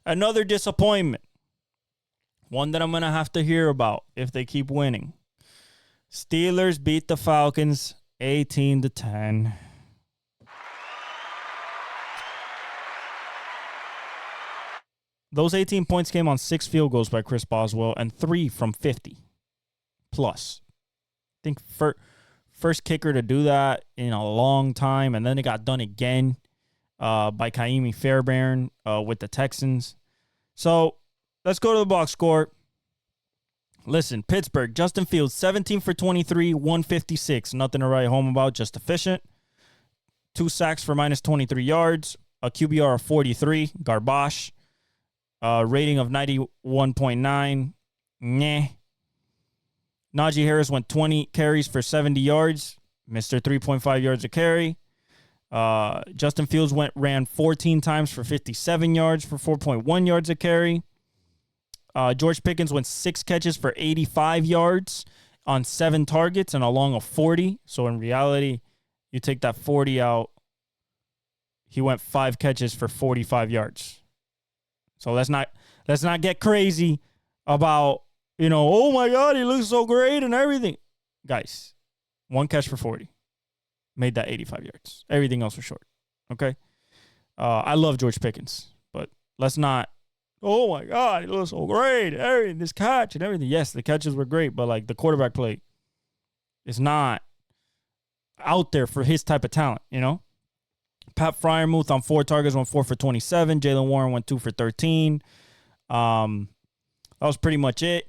Another disappointment. One that I'm going to have to hear about if they keep winning. Steelers beat the Falcons 18-10. Those 18 points came on 6 field goals by Chris Boswell and 3 from 50 plus. I think first kicker to do that in a long time, and then it got done again by Kaimi Fairbairn with the Texans. So let's go to the box score. Listen, Pittsburgh, Justin Fields, 17 for 23, 156. Nothing to write home about, just efficient. 2 sacks for minus 23 yards. A QBR of 43, garbage. Rating of 91.9, Nah. Najee Harris went 20 carries for 70 yards. Mr. 3.5 yards a carry. Justin Fields ran 14 times for 57 yards for 4.1 yards a carry. George Pickens went 6 catches for 85 yards on 7 targets and a long of 40. So in reality, you take that 40 out, he went 5 catches for 45 yards. So let's not get crazy about, oh my God, he looks so great and everything. Guys, 1 catch for 40. Made that 85 yards. Everything else was short. Okay? I love George Pickens, but let's not, oh my God, he looks so great. Everything, this catch and everything. Yes, the catches were great, but like the quarterback play is not out there for his type of talent, Pat Freiermuth on 4 targets, went 4 for 27. Jaylen Warren went 2 for 13. That was pretty much it.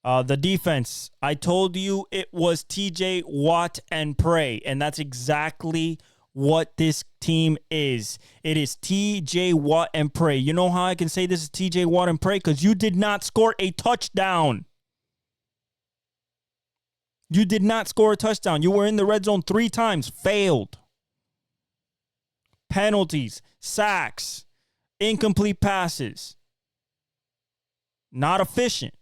The defense, I told you it was TJ Watt and pray, and that's exactly what this team is. It is TJ Watt and pray. You know how I can say this is TJ Watt and pray? Because you did not score a touchdown. You did not score a touchdown. You were in the red zone 3 times, failed. Penalties, sacks, incomplete passes. Not efficient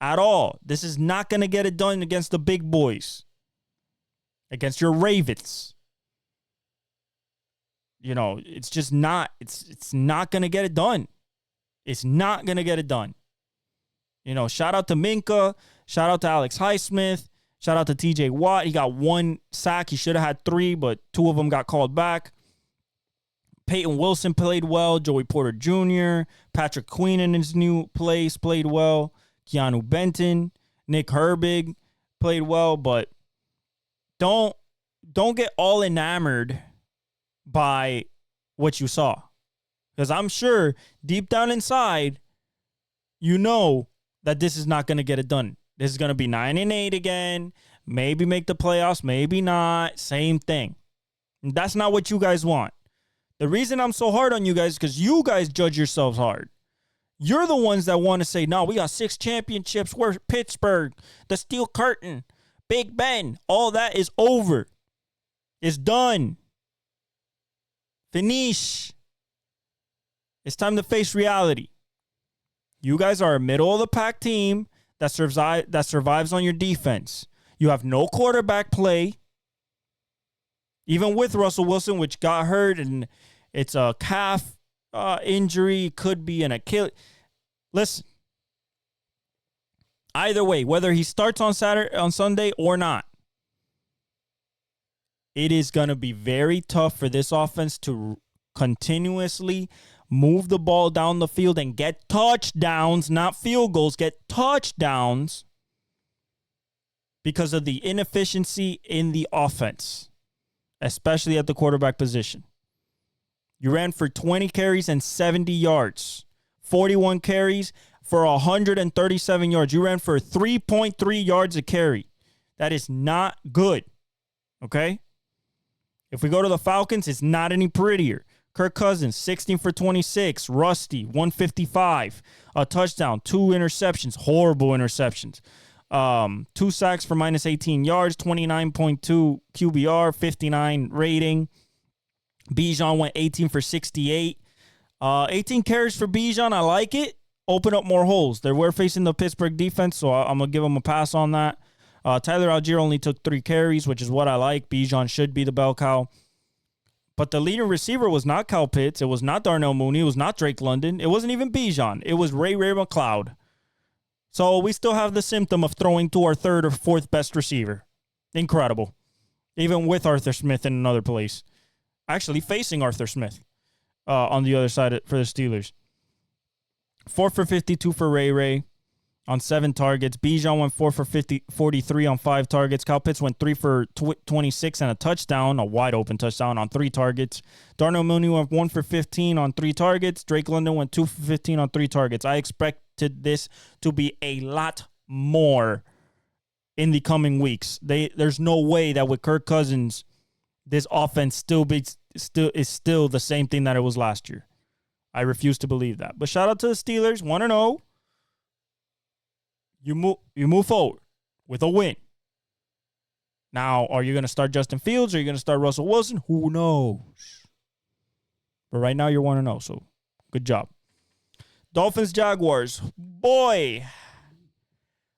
at all. This is not going to get it done against the big boys, against your Ravens. It's just not. It's not going to get it done. It's not going to get it done. Shout out to Minka. Shout out to Alex Highsmith. Shout out to TJ Watt. He got 1 sack. He should have had 3, but 2 of them got called back. Peyton Wilson played well. Joey Porter Jr., Patrick Queen in his new place played well. Keanu Benton, Nick Herbig played well, but don't get all enamored by what you saw. Because I'm sure deep down inside, that this is not going to get it done. This is going to be 9-8 again. Maybe make the playoffs, maybe not. Same thing. And that's not what you guys want. The reason I'm so hard on you guys is because you guys judge yourselves hard. You're the ones that want to say, no, we got 6 championships. We're Pittsburgh, the Steel Curtain, Big Ben. All that is over. It's done. Finish. It's time to face reality. You guys are a middle-of-the-pack team that survives on your defense. You have no quarterback play. Even with Russell Wilson, which got hurt, and it's a calf injury, could be an Achilles. Listen, either way, whether he starts on Sunday or not, it is going to be very tough for this offense to continuously move the ball down the field and get touchdowns, not field goals, get touchdowns because of the inefficiency in the offense, especially at the quarterback position. You ran for 20 carries and 70 yards, 41 carries for 137 yards. You ran for 3.3 yards a carry. That is not good, okay? If we go to the Falcons, it's not any prettier. Kirk Cousins, 16 for 26. Rusty, 155. A touchdown, 2 interceptions. Horrible interceptions. 2 sacks for minus 18 yards, 29.2 QBR, 59 rating. Bijan went 18 for 68. 18 carries for Bijan. I like it. Open up more holes. They were facing the Pittsburgh defense, so I'm going to give them a pass on that. Tyler Algier only took 3 carries, which is what I like. Bijan should be the bell cow. But the leading receiver was not Kyle Pitts. It was not Darnell Mooney. It was not Drake London. It wasn't even Bijan. It was Ray McCloud. So we still have the symptom of throwing to our 3rd or 4th best receiver. Incredible. Even with Arthur Smith in another place. Actually facing Arthur Smith on the other side for the Steelers. 4 for 52 for Ray on 7 targets. Bijan went 4 for 43 on 5 targets. Kyle Pitts went 3 for 26 and a touchdown, a wide open touchdown on 3 targets. Darnell Mooney went 1 for 15 on 3 targets. Drake London went 2 for 15 on 3 targets. I expected this to be a lot more in the coming weeks. There's no way that with Kirk Cousins, this offense is still the same thing that it was last year. I refuse to believe that. But shout out to the Steelers, 1-0. You move forward with a win. Now, are you going to start Justin Fields? Or are you going to start Russell Wilson? Who knows? But right now, you're 1-0, so good job. Dolphins, Jaguars. Boy,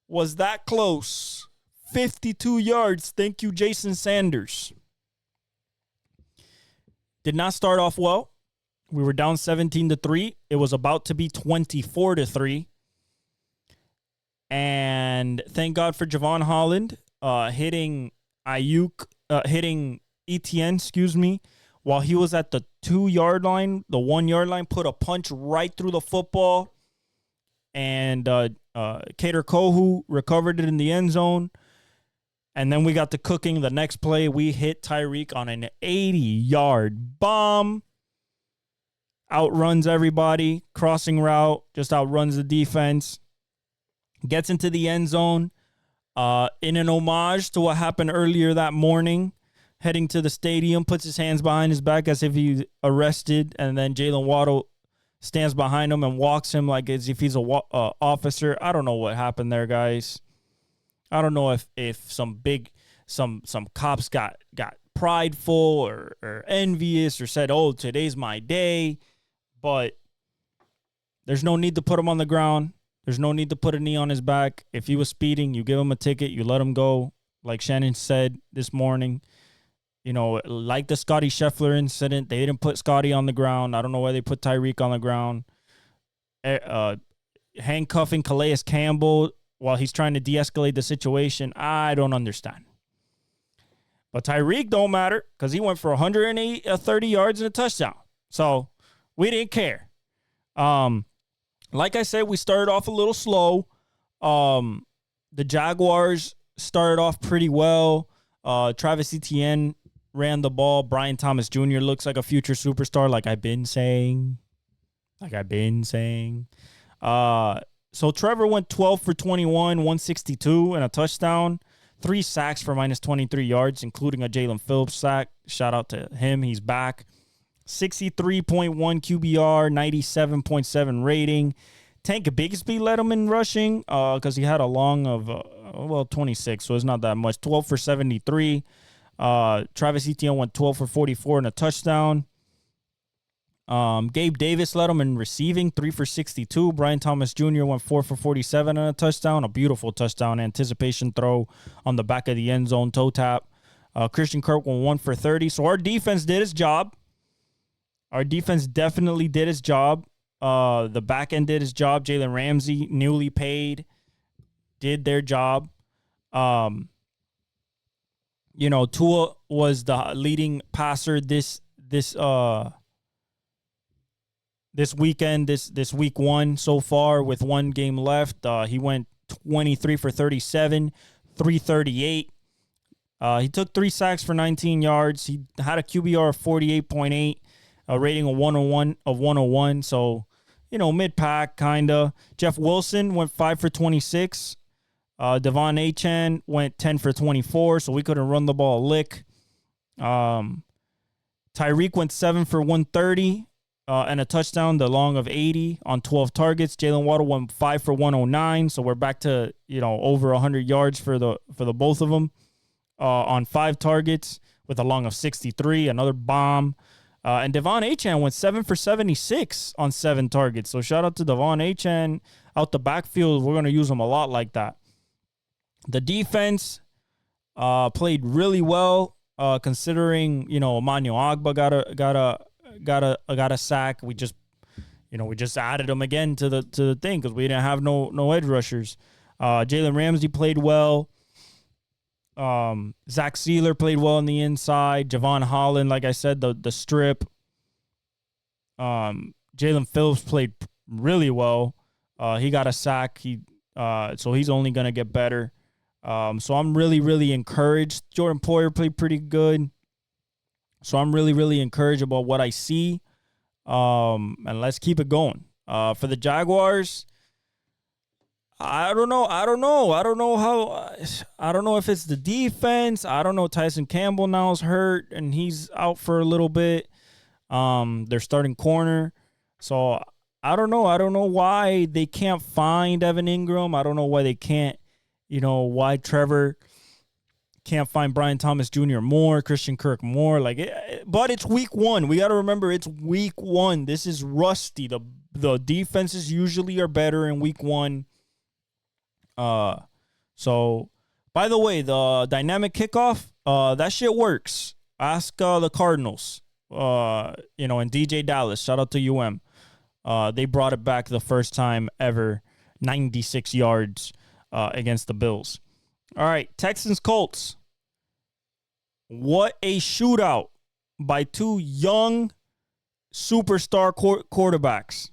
was that close. 52 yards. Thank you, Jason Sanders. Did not start off well. We were down 17-3. It was about to be 24-3. And thank God for Javon Holland hitting Ayuk, hitting Etienne, while he was at the 2-yard line, the 1-yard line, put a punch right through the football. And Kader Kohu recovered it in the end zone. And then we got to cooking the next play. We hit Tyreek on an 80-yard bomb. Outruns everybody. Crossing route. Just outruns the defense. Gets into the end zone. In an homage to what happened earlier that morning. Heading to the stadium. Puts his hands behind his back as if he's arrested. And then Jalen Waddle stands behind him and walks him like as if he's a officer. I don't know what happened there, guys. I don't know if some cops got prideful or envious or said, oh, today's my day. But there's no need to put him on the ground. There's no need to put a knee on his back. If he was speeding, you give him a ticket, you let him go. Like Shannon said this morning, you know, like the Scotty Scheffler incident, they didn't put Scotty on the ground. I don't know why they put Tyreek on the ground. Handcuffing Calais Campbell while he's trying to de-escalate the situation, I don't understand. But Tyreek don't matter because he went for 130 yards and a touchdown. So we didn't care. Like I said, we started off a little slow. The Jaguars started off pretty well. Travis Etienne ran the ball. Brian Thomas Jr. looks like a future superstar, like I've been saying. So Trevor went 12 for 21, 162, and a touchdown. 3 sacks for minus 23 yards, including a Jalen Phillips sack. Shout out to him. He's back. 63.1 QBR, 97.7 rating. Tank Bigsby led him in rushing because he had a long of, 26, so it's not that much. 12 for 73. Travis Etienne went 12 for 44 and a touchdown. Gabe Davis led him in receiving, 3 for 62. Brian Thomas Jr. went 4 for 47 and a touchdown. A beautiful touchdown. Anticipation throw on the back of the end zone, toe tap. Christian Kirk went 1 for 30. So our defense did its job. Our defense definitely did its job. The back end did its job. Jalen Ramsey, newly paid, did their job. Tua was the leading passer this weekend, this week 1 so far with 1 game left. He went 23 for 37, 338. He took 3 sacks for 19 yards. He had a QBR of 48.8, a rating of 101. So, mid-pack kind of. Jeff Wilson went 5 for 26. Devon Achane went 10 for 24, so we couldn't run the ball a lick. Tyreek went 7 for 130. And a touchdown, the long of 80 on 12 targets. Jalen Waddle went 5 for 109, so we're back to over 100 yards for the both of them on 5 targets with a long of 63, another bomb. And Devon Achane went 7 for 76 on 7 targets. So shout out to Devon Achane out the backfield. We're going to use him a lot like that. The defense played really well considering Emmanuel Agba got a sack. We just added him again to the thing because we didn't have no edge rushers. Jalen Ramsey played well. Zach Sealer played well on the inside. Javon Holland, like I said, the strip. Jalen Phillips played really well. He got a sack. So he's only gonna get better. So I'm really, really encouraged. Jordan Poyer played pretty good. So I'm really, really encouraged about what I see. And let's keep it going. For the Jaguars, I don't know if it's the defense. I don't know. Tyson Campbell now is hurt, and he's out for a little bit. They're starting corner. So I don't know. I don't know why they can't find Evan Ingram. I don't know why they can't, why Trevor can't find Brian Thomas Jr. more, Christian Kirk more. But it's week 1. We got to remember it's week 1. This is rusty. The The defenses usually are better in week 1. So, by the way, the dynamic kickoff, that shit works. Ask the Cardinals, and DJ Dallas. Shout out to UM. They brought it back the first time ever, 96 yards against the Bills. All right, Texans Colts. What a shootout by two young superstar quarterbacks.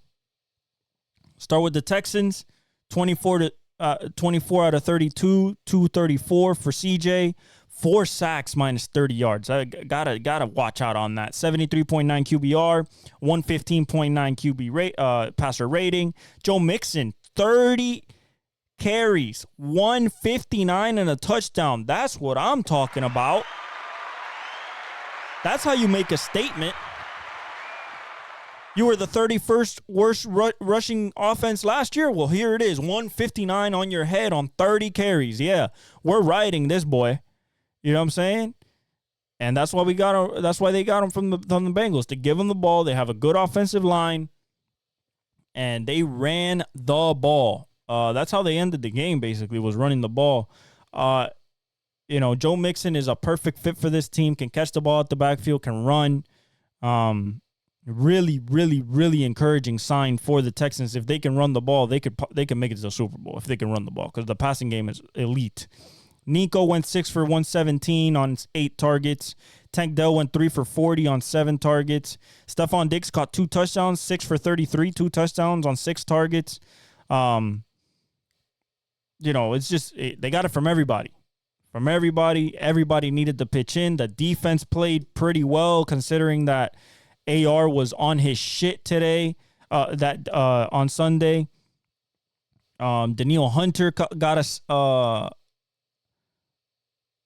Start with the Texans, 24 out of 32, 234 for CJ, 4 sacks minus 30 yards. I gotta watch out on that. 73.9 QBR, 115.9 QB passer rating. Joe Mixon, 30 carries, 159 and a touchdown. That's what I'm talking about. That's how you make a statement. You were the 31st worst rushing offense last year. Well, here it is, 159 on your head on 30 carries. Yeah, we're riding this boy. You know what I'm saying? And that's why that's why they got him from the Bengals, to give him the ball. They have a good offensive line, and they ran the ball. That's how they ended the game. Basically, was running the ball. Joe Mixon is a perfect fit for this team. Can catch the ball at the backfield. Can run. Really, really, really encouraging sign for the Texans. If they can run the ball, they can make it to the Super Bowl if they can run the ball, because the passing game is elite. Nico went 6 for 117 on 8 targets. Tank Dell went 3 for 40 on 7 targets. Stephon Diggs caught 2 touchdowns, 6 for 33, 2 touchdowns on 6 targets. It's just they got it from everybody. Everybody needed to pitch in. The defense played pretty well, considering that AR was on his shit today, on Sunday. Daniil Hunter got us.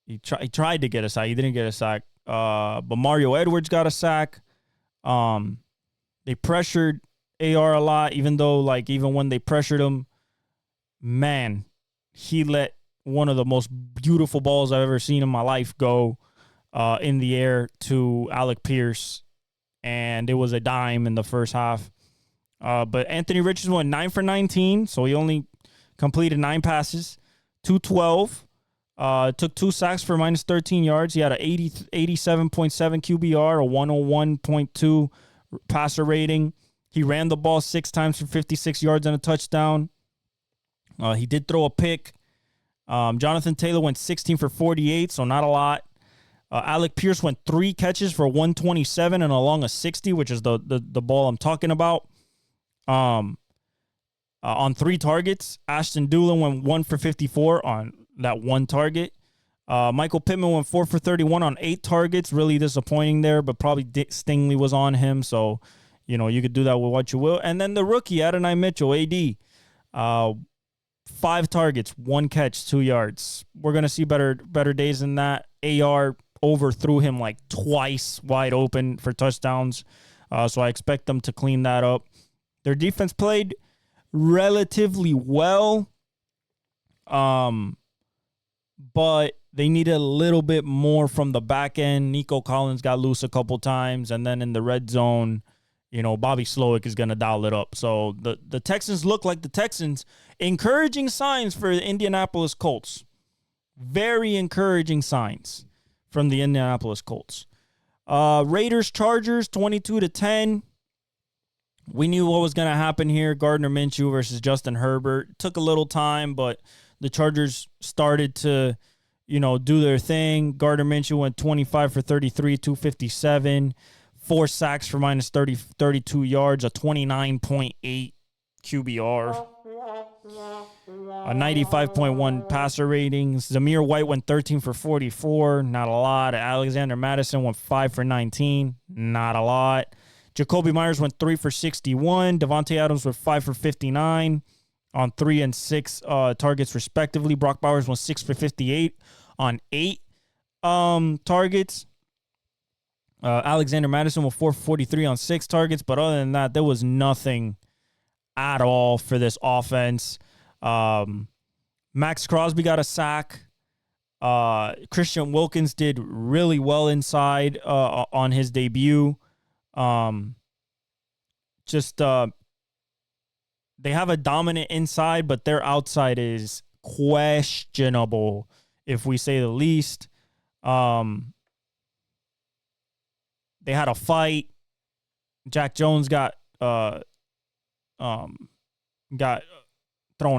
He tried to get a sack. He didn't get a sack. But Mario Edwards got a sack. They pressured AR a lot, even when they pressured him, man, he let one of the most beautiful balls I've ever seen in my life go in the air to Alec Pierce. And it was a dime in the first half. But Anthony Richardson went 9 for 19, so he only completed 9 passes, 212. Took 2 sacks for minus 13 yards. He had a 87.7 QBR, a 101.2 passer rating. He ran the ball 6 times for 56 yards and a touchdown. He did throw a pick. Jonathan Taylor went 16 for 48, so not a lot. Alec Pierce went 3 catches for 127 and along a 60, which is the ball I'm talking about. On 3 targets. Ashton Dulin went 1 for 54 on that 1 target. Michael Pittman went 4 for 31 on 8 targets. Really disappointing there, but probably Dick Stingley was on him, so you could do that with what you will. And then the rookie, Adonai Mitchell, AD, 5 targets, 1 catch, 2 yards. We're gonna see better days than that. AR overthrew him like twice wide open for touchdowns, so I expect them to clean that up. Their defense played relatively well, but they needed a little bit more from the back end. Nico Collins got loose a couple times, and then in the red zone, Bobby Slowick is going to dial it up. So the Texans look like the Texans. Encouraging signs for the Indianapolis Colts. Very encouraging signs from the Indianapolis Colts. Raiders, Chargers, 22-10. We knew what was going to happen here. Gardner Minshew versus Justin Herbert. Took a little time, but the Chargers started to, do their thing. Gardner Minshew went 25 for 33, 257, 4 sacks for minus 32 yards, a 29.8 QBR, a 95.1 passer rating. Zamir White went 13 for 44, not a lot. Alexander Madison went 5 for 19, not a lot. Jacoby Myers went 3 for 61. Devontae Adams went 5 for 59 on 3 and 6 targets respectively. Brock Bowers went 6 for 58 on 8 targets. Alexander Madison went 4 for 43 on 6 targets. But other than that, there was nothing at all for this offense. Max Crosby got a sack. Christian Wilkins did really well inside on his debut. they have a dominant inside, but their outside is questionable, if we say the least. They had a fight. Jack Jones got thrown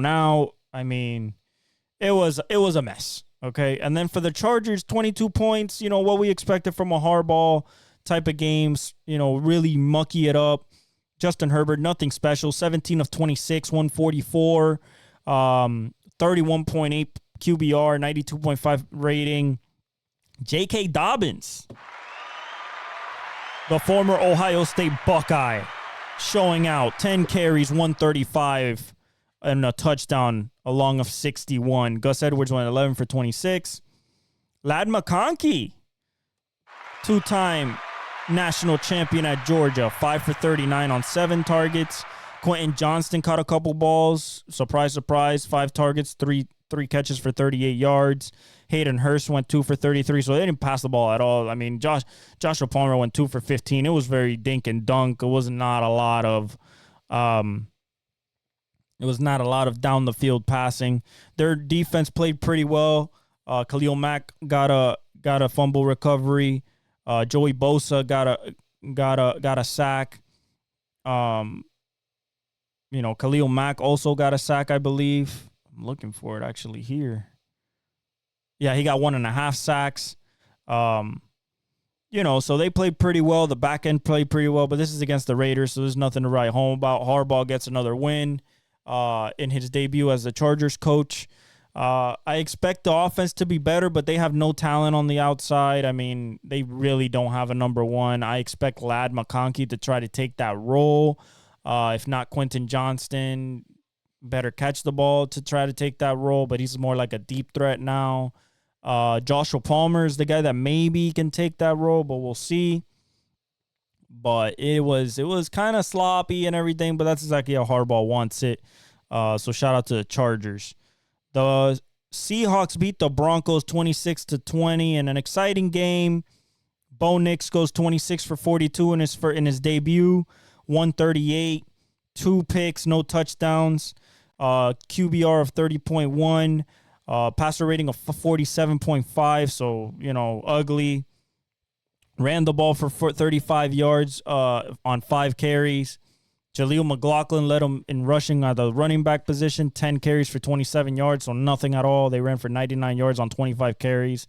out. I mean, it was a mess. Okay. And then for the Chargers, 22 points, what we expected from a Harbaugh type of games, really mucky it up. Justin Herbert, nothing special. 17 of 26, 144, 31.8 QBR, 92.5 rating. J.K. Dobbins, the former Ohio State Buckeye, showing out. 10 carries, 135, and a touchdown along of 61. Gus Edwards went 11 for 26. Ladd McConkey, two-time national champion at Georgia, 5 for 39 on 7 targets. Quentin Johnston caught a couple balls. Surprise, surprise. 5 targets, three catches for 38 yards. Hayden Hurst went 2 for 33, so they didn't pass the ball at all. I mean, Joshua Palmer went 2 for 15. It was very dink and dunk. It was not a lot of down the field passing. Their defense played pretty well. Khalil Mack got a fumble recovery. Joey Bosa got a sack. Khalil Mack also got a sack, I believe. I'm looking for it actually here. Yeah, he got 1.5 sacks. So they played pretty well. The back end played pretty well, but this is against the Raiders, so there's nothing to write home about. Harbaugh gets another win in his debut as the Chargers coach. I expect the offense to be better, but they have no talent on the outside. I mean, they really don't have a number one. I expect Ladd McConkey to try to take that role. If not, Quentin Johnston better catch the ball to try to take that role, but he's more like a deep threat now. Joshua Palmer is the guy that maybe can take that role, but we'll see. But it was kind of sloppy and everything, but that's exactly how Harbaugh wants it. So shout out to the Chargers. The Seahawks beat the Broncos 26-20 in an exciting game. Bo Nix goes 26 for 42 in his debut, 138, 2 picks, no touchdowns, QBR of 30.1. Passer rating of 47.5, so, ugly. Ran the ball for 35 yards on 5 carries. Jaleel McLaughlin led them in rushing at the running back position, 10 carries for 27 yards, so nothing at all. They ran for 99 yards on 25 carries.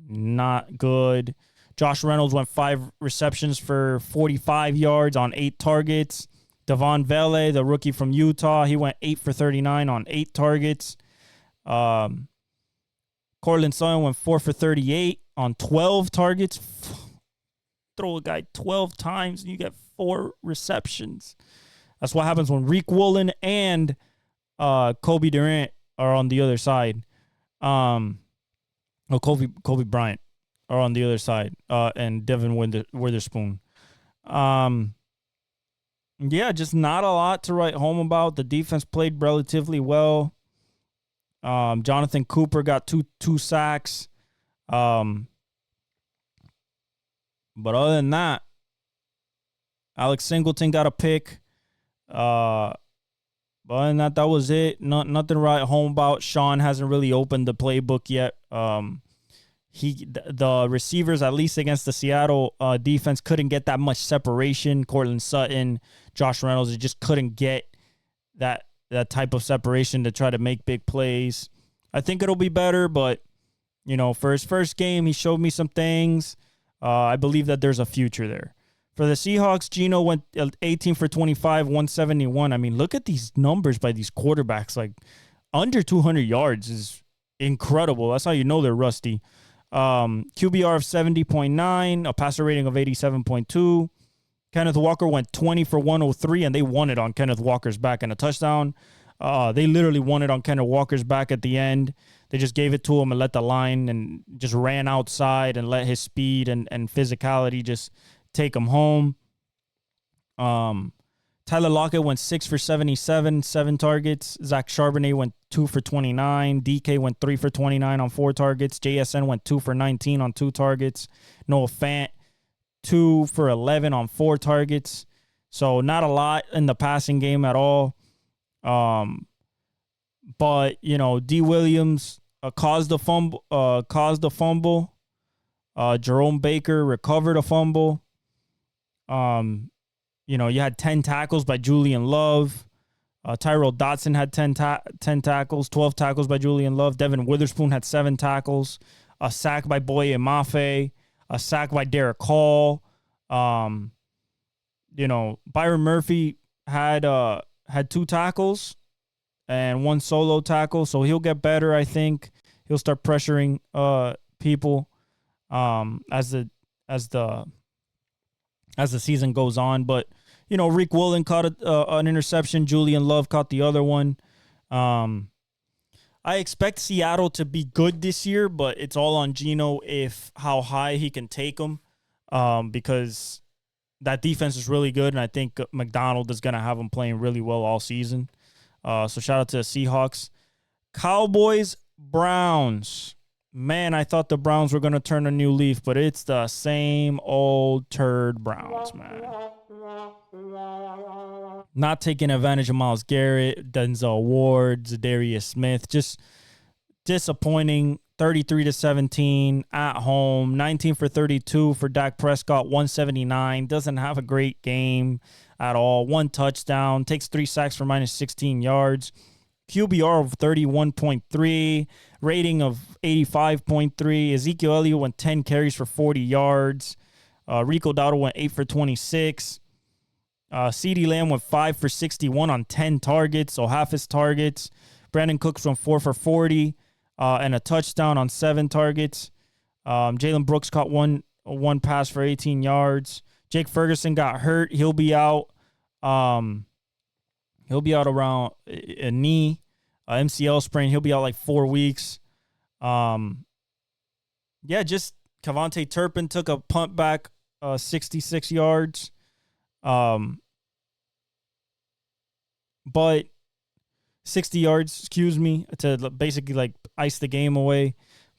Not good. Josh Reynolds went 5 receptions for 45 yards on 8 targets. Devon Vele, the rookie from Utah, he went 8 for 39 on 8 targets. Cortland Sutton went 4 for 38 on 12 targets. Throw a guy 12 times and you get 4 receptions. That's what happens when Reek Woolen and Kobe Durant are on the other side. Kobe Bryant are on the other side, and Devin Witherspoon. Just not a lot to write home about. The defense played relatively well. Jonathan Cooper got two sacks. But other than that, Alex Singleton got a pick. But other than that, that was it. Nothing to write home about. Sean hasn't really opened the playbook yet. The receivers, at least against the Seattle defense, couldn't get that much separation. Cortland Sutton, Josh Reynolds, just couldn't get that type of separation to try to make big plays. I think it'll be better, but for his first game, he showed me some things. I believe that there's a future there. For the Seahawks, Geno went 18 for 25, 171. I mean, look at these numbers by these quarterbacks. Like, under 200 yards is incredible. That's how you know they're rusty. QBR of 70.9, a passer rating of 87.2. Kenneth Walker went 20 for 103, and they won it on Kenneth Walker's back and a touchdown. They literally won it on Kenneth Walker's back at the end. They just gave it to him and let the line and just ran outside and let his speed and physicality just take him home. Tyler Lockett went 6 for 77, 7 targets. Zach Charbonnet went 2 for 29. DK went 3 for 29 on 4 targets. JSN went 2 for 19 on 2 targets. Noah Fant, 2 for 11 on 4 targets. So not a lot in the passing game at all. But D. Williams caused the fumble. Jerome Baker recovered a fumble. You had 10 tackles by Julian Love. Tyrell Dotson had 10 tackles, 12 tackles by Julian Love. Devin Witherspoon had 7 tackles. A sack by Boye Mafe. A sack by Derek Hall. Byron Murphy had 2 tackles and 1 solo tackle, so he'll get better. I think he'll start pressuring people as the season goes on. But Rick Woolen caught an interception. Julian Love caught the other one. I expect Seattle to be good this year, but it's all on Geno how high he can take them, because that defense is really good, and I think McDonald is going to have them playing really well all season. So shout out to the Seahawks. Cowboys, Browns. Man, I thought the Browns were going to turn a new leaf, but it's the same old turd Browns, man. Not taking advantage of Myles Garrett, Denzel Ward, Zadarius Smith. Just disappointing. 33-17 at home. 19 for 32 for Dak Prescott, 179. Doesn't have a great game at all. 1 touchdown. Takes 3 sacks for minus 16 yards. QBR of 31.3. Rating of 85.3. Ezekiel Elliott went 10 carries for 40 yards. Rico Dowdle went 8 for 26. CeeDee Lamb went 5 for 61 on 10 targets, so half his targets. Brandon Cooks went 4 for 40 and a touchdown on 7 targets. Jalen Brooks caught one pass for 18 yards. Jake Ferguson got hurt. He'll be out. He'll be out around a knee, MCL sprain. He'll be out like 4 weeks. Just Kevontae Turpin took a punt back, 66 yards. But 60 yards, to basically like ice the game away.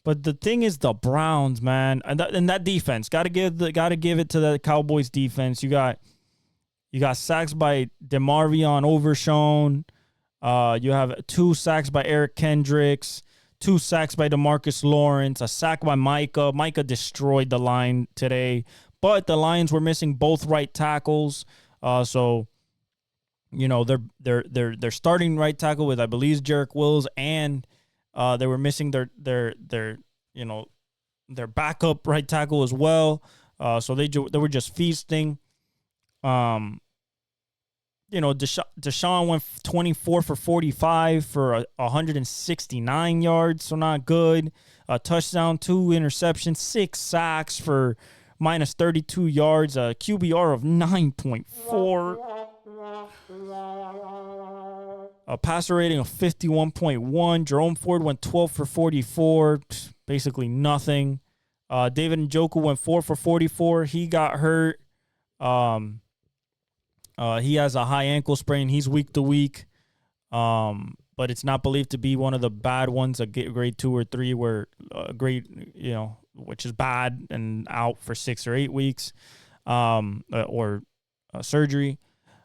But the thing is, the Browns, man, and that defense, gotta give it to the Cowboys defense. You got sacks by DeMarvion Overshown. You have 2 sacks by Eric Kendricks, 2 sacks by DeMarcus Lawrence, a sack by Micah. Micah destroyed the line today, but the Lions were missing both right tackles. So they're starting right tackle with, I believe, Jarek Wills, and they were missing their backup right tackle as well. So they were just feasting. Deshaun went 24 for 45 for 169 yards, so not good. A touchdown, 2 interceptions, 6 sacks for minus 32 yards, a QBR of 9.4. A passer rating of 51.1. Jerome Ford went 12 for 44, basically nothing. David Njoku went 4 for 44. He got hurt. He has a high ankle sprain. He's week to week. But it's not believed to be one of the bad ones, a grade 2 or 3, where which is bad and out for 6 or 8 weeks, or surgery.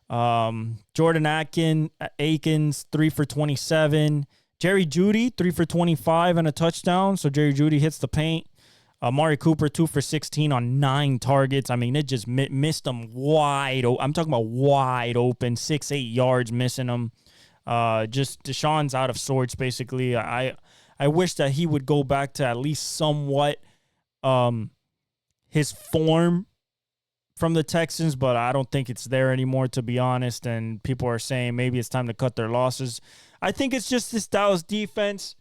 Jordan Akins, 3 for 27. Jerry Jeudy, 3 for 25 and a touchdown. So Jerry Jeudy hits the paint. Amari Cooper, 2 for 16 on 9 targets. I mean, it just missed him wide. I'm talking about wide open, 6-8 yards missing him. Just Deshaun's out of sorts, basically. I wish that he would go back to at least somewhat his form from the Texans, but I don't think it's there anymore, to be honest. And people are saying maybe it's time to cut their losses. I think it's just this Dallas defense.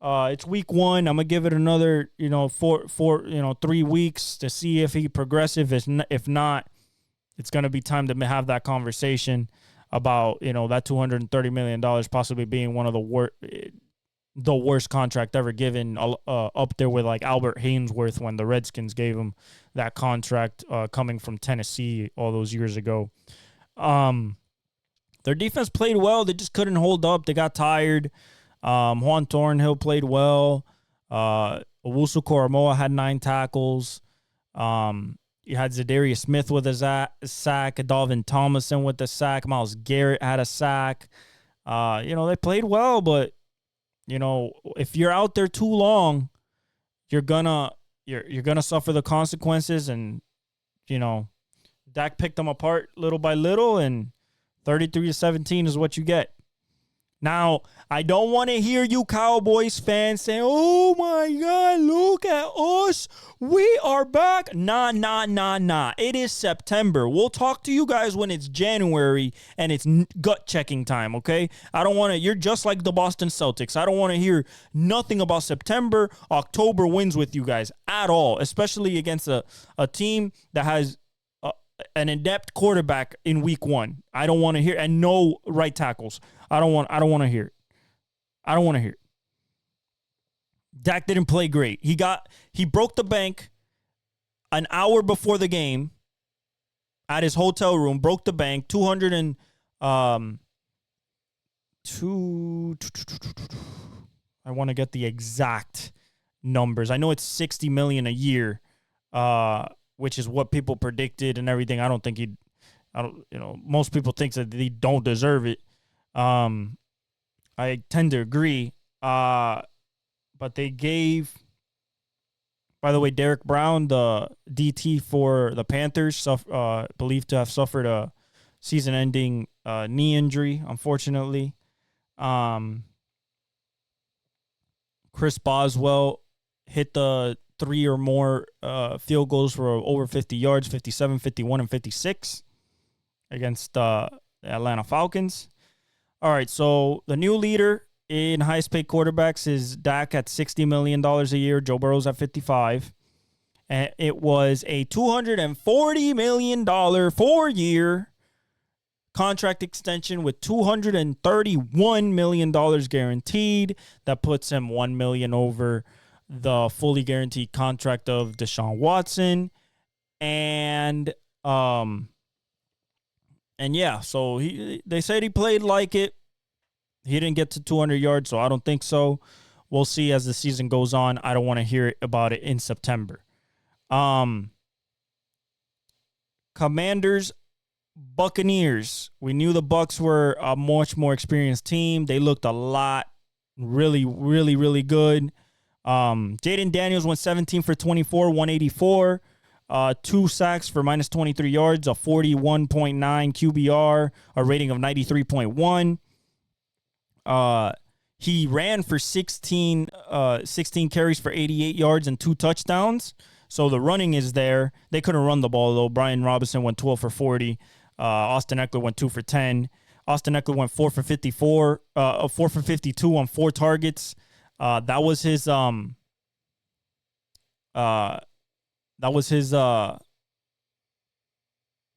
It's week 1. I'm gonna give it another, 3 weeks to see if he progressive. If not, it's gonna be time to have that conversation about that $230 million possibly being one of the worst contract ever given, up there with like Albert Haynesworth when the Redskins gave him that contract, coming from Tennessee all those years ago. Their defense played well. They just couldn't hold up. They got tired. Juan Thornhill played well. Owusu Koromoa had 9 tackles. You had Zadarius Smith with a sack. Dalvin Tomlinson with a sack. Myles Garrett had a sack. They played well, but if you're out there too long, you're gonna suffer the consequences. And Dak picked them apart little by little, and 33-17 is what you get. Now, I don't want to hear you Cowboys fans saying, "Oh my God, look at us. We are back." Nah. It is September. We'll talk to you guys when it's January and it's gut checking time, okay? I don't want to, you're just like the Boston Celtics. I don't want to hear nothing about September, October wins with you guys at all, especially against a team that has an inept quarterback in week 1. I don't want to hear, and no right tackles. I don't want to hear it. I don't want to hear it. Dak didn't play great. He broke the bank an hour before the game at his hotel room, broke the bank, 200 and I want to get the exact numbers. I know it's $60 million a year, which is what people predicted and everything. I don't think most people think that they don't deserve it. I tend to agree. But they gave, by the way, Derek Brown, the DT for the Panthers, believed to have suffered a season-ending knee injury, unfortunately. Chris Boswell hit the 3 or more field goals for over 50 yards, 57, 51, and 56 against the Atlanta Falcons. All right, so the new leader in highest-paid quarterbacks is Dak at $60 million a year. Joe Burrow's at $55. And it was a $240 million 4-year contract extension with $231 million guaranteed. That puts him $1 million over the fully guaranteed contract of Deshaun Watson. And yeah, so they said he played like it. He didn't get to 200 yards, so I don't think so. We'll see as the season goes on. I don't want to hear about it in September. Commanders, Buccaneers. We knew the Bucs were a much more experienced team. They looked a lot, really, really, really good. Jaden Daniels went 17 for 24, 184. 2 sacks for minus 23 yards, a 41.9 QBR, a rating of 93.1. He ran for 16 carries for 88 yards and 2 touchdowns. So the running is there. They couldn't run the ball, though. Brian Robinson went 12 for 40. Austin Eckler went 2 for 10. Austin Eckler went 4 for 54, 4 for 52 on 4 targets. That was his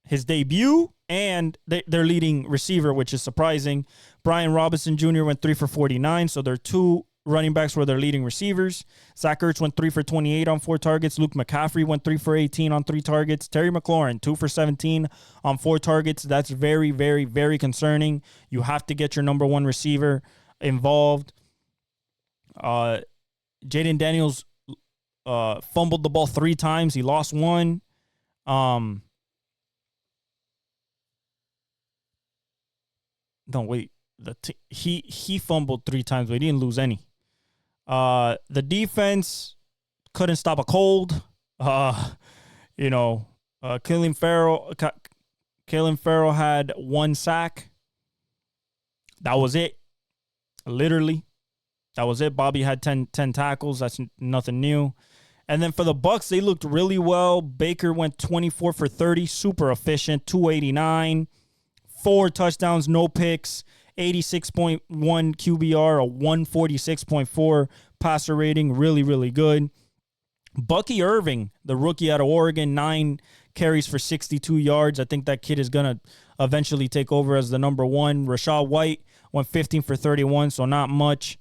his debut and their leading receiver, which is surprising. Brian Robinson Jr. went 3 for 49, so their 2 running backs were their leading receivers. Zach Ertz went 3 for 28 on 4 targets. Luke McCaffrey went 3 for 18 on 3 targets. Terry McLaurin, 2 for 17 on 4 targets. That's very, very, very concerning. You have to get your number 1 receiver involved. Jaden Daniels fumbled the ball 3 times. He lost 1. No, wait. He fumbled 3 times, but he didn't lose any. The defense couldn't stop a cold. Kalen Farrell had 1 sack. That was it. Literally. That was it. Bobby had 10 tackles. That's nothing new. And then for the Bucs, they looked really well. Baker went 24 for 30, super efficient, 289, 4 touchdowns, no picks, 86.1 QBR, a 146.4 passer rating, really, really good. Bucky Irving, the rookie out of Oregon, 9 carries for 62 yards. I think that kid is going to eventually take over as the number 1. Rashad White went 15 for 31, so not much.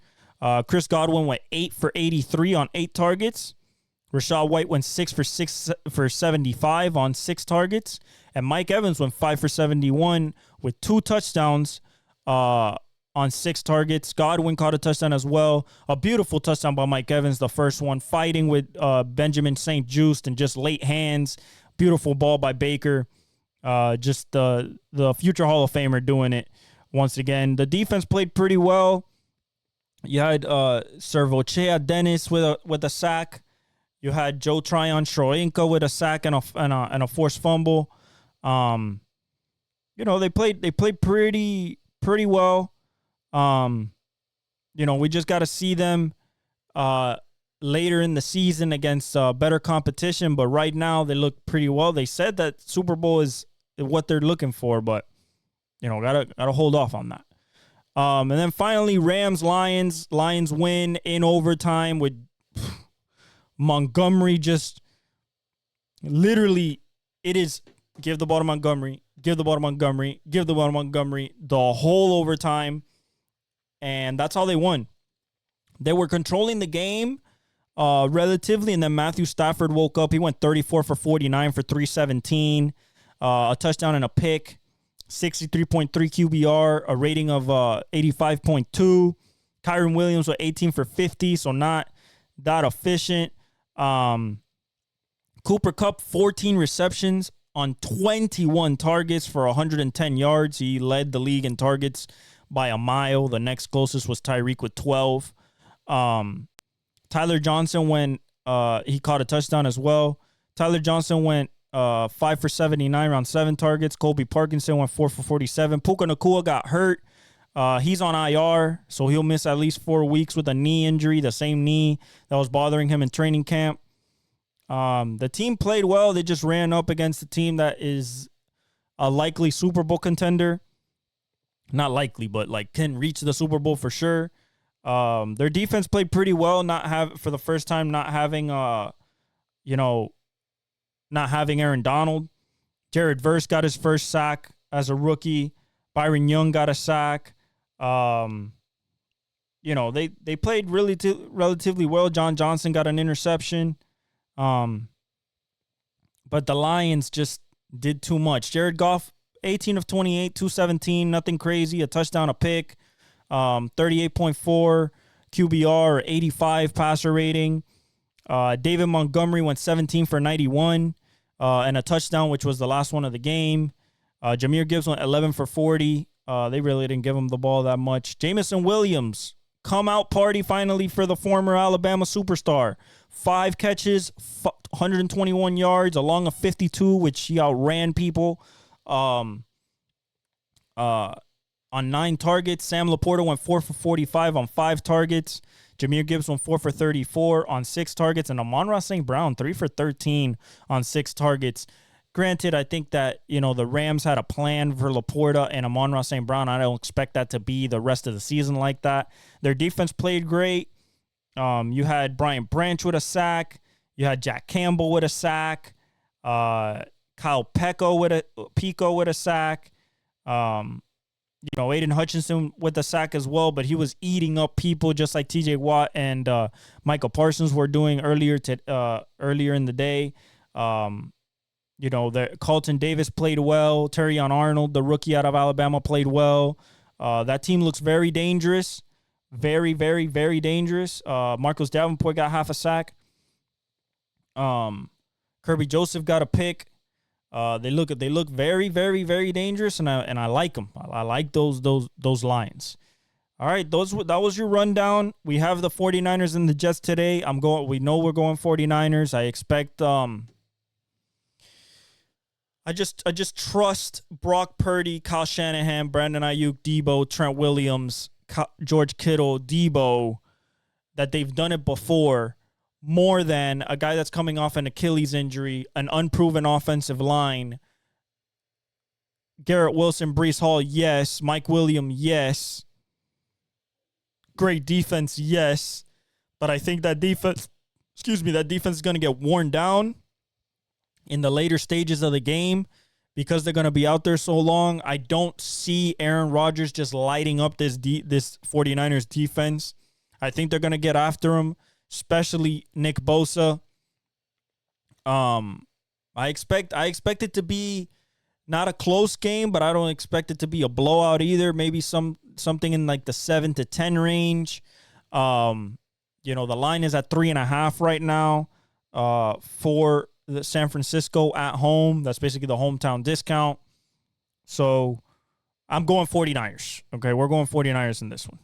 Chris Godwin went 8 for 83 on 8 targets. Rashad White went 6 for 75 on 6 targets. And Mike Evans went 5 for 71 with 2 touchdowns on 6 targets. Godwin caught a touchdown as well. A beautiful touchdown by Mike Evans, the first one, fighting with Benjamin St. Juste and just late hands. Beautiful ball by Baker. Just the future Hall of Famer doing it. once again. The defense played pretty well. You had Servochea Dennis with a sack. You had Joe Tryon-Shoyinka with a sack and a forced fumble. They played pretty well. We just got to see them later in the season against better competition. But right now they look pretty well. They said that Super Bowl is what they're looking for, but gotta hold off on that. And then finally, Rams-Lions. Lions win in overtime with Montgomery just literally, it is give the ball to Montgomery, give the ball to Montgomery, give the ball to Montgomery the whole overtime. And that's how they won. They were controlling the game relatively, and then Matthew Stafford woke up. He went 34 for 49 for 317, a touchdown and a pick, 63.3 QBR, a rating of 85.2. Kyron Williams with 18 for 50, so not that efficient. Cooper Kupp, 14 receptions on 21 targets for 110 yards. He led the league in targets by a mile. The next closest was Tyreek with 12. Tyler Johnson he caught a touchdown as well. Tyler Johnson went 5 for 79 on 7 targets. Colby Parkinson went 4 for 47. Puka Nacua got hurt. He's on IR, so he'll miss at least 4 weeks with a knee injury, the same knee that was bothering him in training camp. The team played well. They just ran up against a team that is a likely Super Bowl contender. Not likely, but can reach the Super Bowl for sure. Their defense played pretty well. For the first time, not having Aaron Donald. Jared Verse got his first sack as a rookie. Byron Young got a sack. They played really relatively well. John Johnson got an interception. But the Lions just did too much. Jared Goff, 18 of 28, 217, nothing crazy, a touchdown, a pick, 38.4 QBR, 85 passer rating. David Montgomery went 17 for 91 and a touchdown, which was the last one of the game. Jahmyr Gibbs went 11 for 40. They really didn't give him the ball that much. Jameson Williams, come out party finally for the former Alabama superstar. 5 catches, 121 yards, along a 52, which he outran people on 9 targets. Sam Laporta went 4 for 45 on 5 targets. Jahmyr Gibbs went 4 for 34 on 6 targets. And Amon-Ra St. Brown, 3 for 13 on 6 targets. Granted, I think that, the Rams had a plan for Laporta and Amon-Ra St. Brown. I don't expect that to be the rest of the season like that. Their defense played great. You had Brian Branch with a sack. You had Jack Campbell with a sack. Kyle Pico with a sack. Aiden Hutchinson with the sack as well, but he was eating up people just like TJ Watt and Michael Parsons were doing earlier in the day. Carlton Davis played well. Terrion Arnold, the rookie out of Alabama, played well. That team looks very dangerous. Very, very, very dangerous. Marcus Davenport got half a sack. Kirby Joseph got a pick. They look very, very, very dangerous, and I like them. I like those Lions. All right, that was your rundown. We have the 49ers and the Jets today. We know we're going 49ers. I expect I just trust Brock Purdy, Kyle Shanahan, Brandon Ayuk, Debo, Trent Williams, George Kittle, Debo, that they've done it before, more than a guy that's coming off an Achilles injury, an unproven offensive line. Garrett Wilson, Breece Hall, yes. Mike Williams, yes. Great defense, yes. But I think that defense is going to get worn down in the later stages of the game because they're going to be out there so long. I don't see Aaron Rodgers just lighting up this 49ers defense. I think they're going to get after him, especially Nick Bosa. I expect it to be not a close game, but I don't expect it to be a blowout either. Maybe something in like the 7-10 range. The line is at 3.5 right now for the San Francisco at home. That's basically the hometown discount. So I'm going 49ers. Okay, we're going 49ers in this one.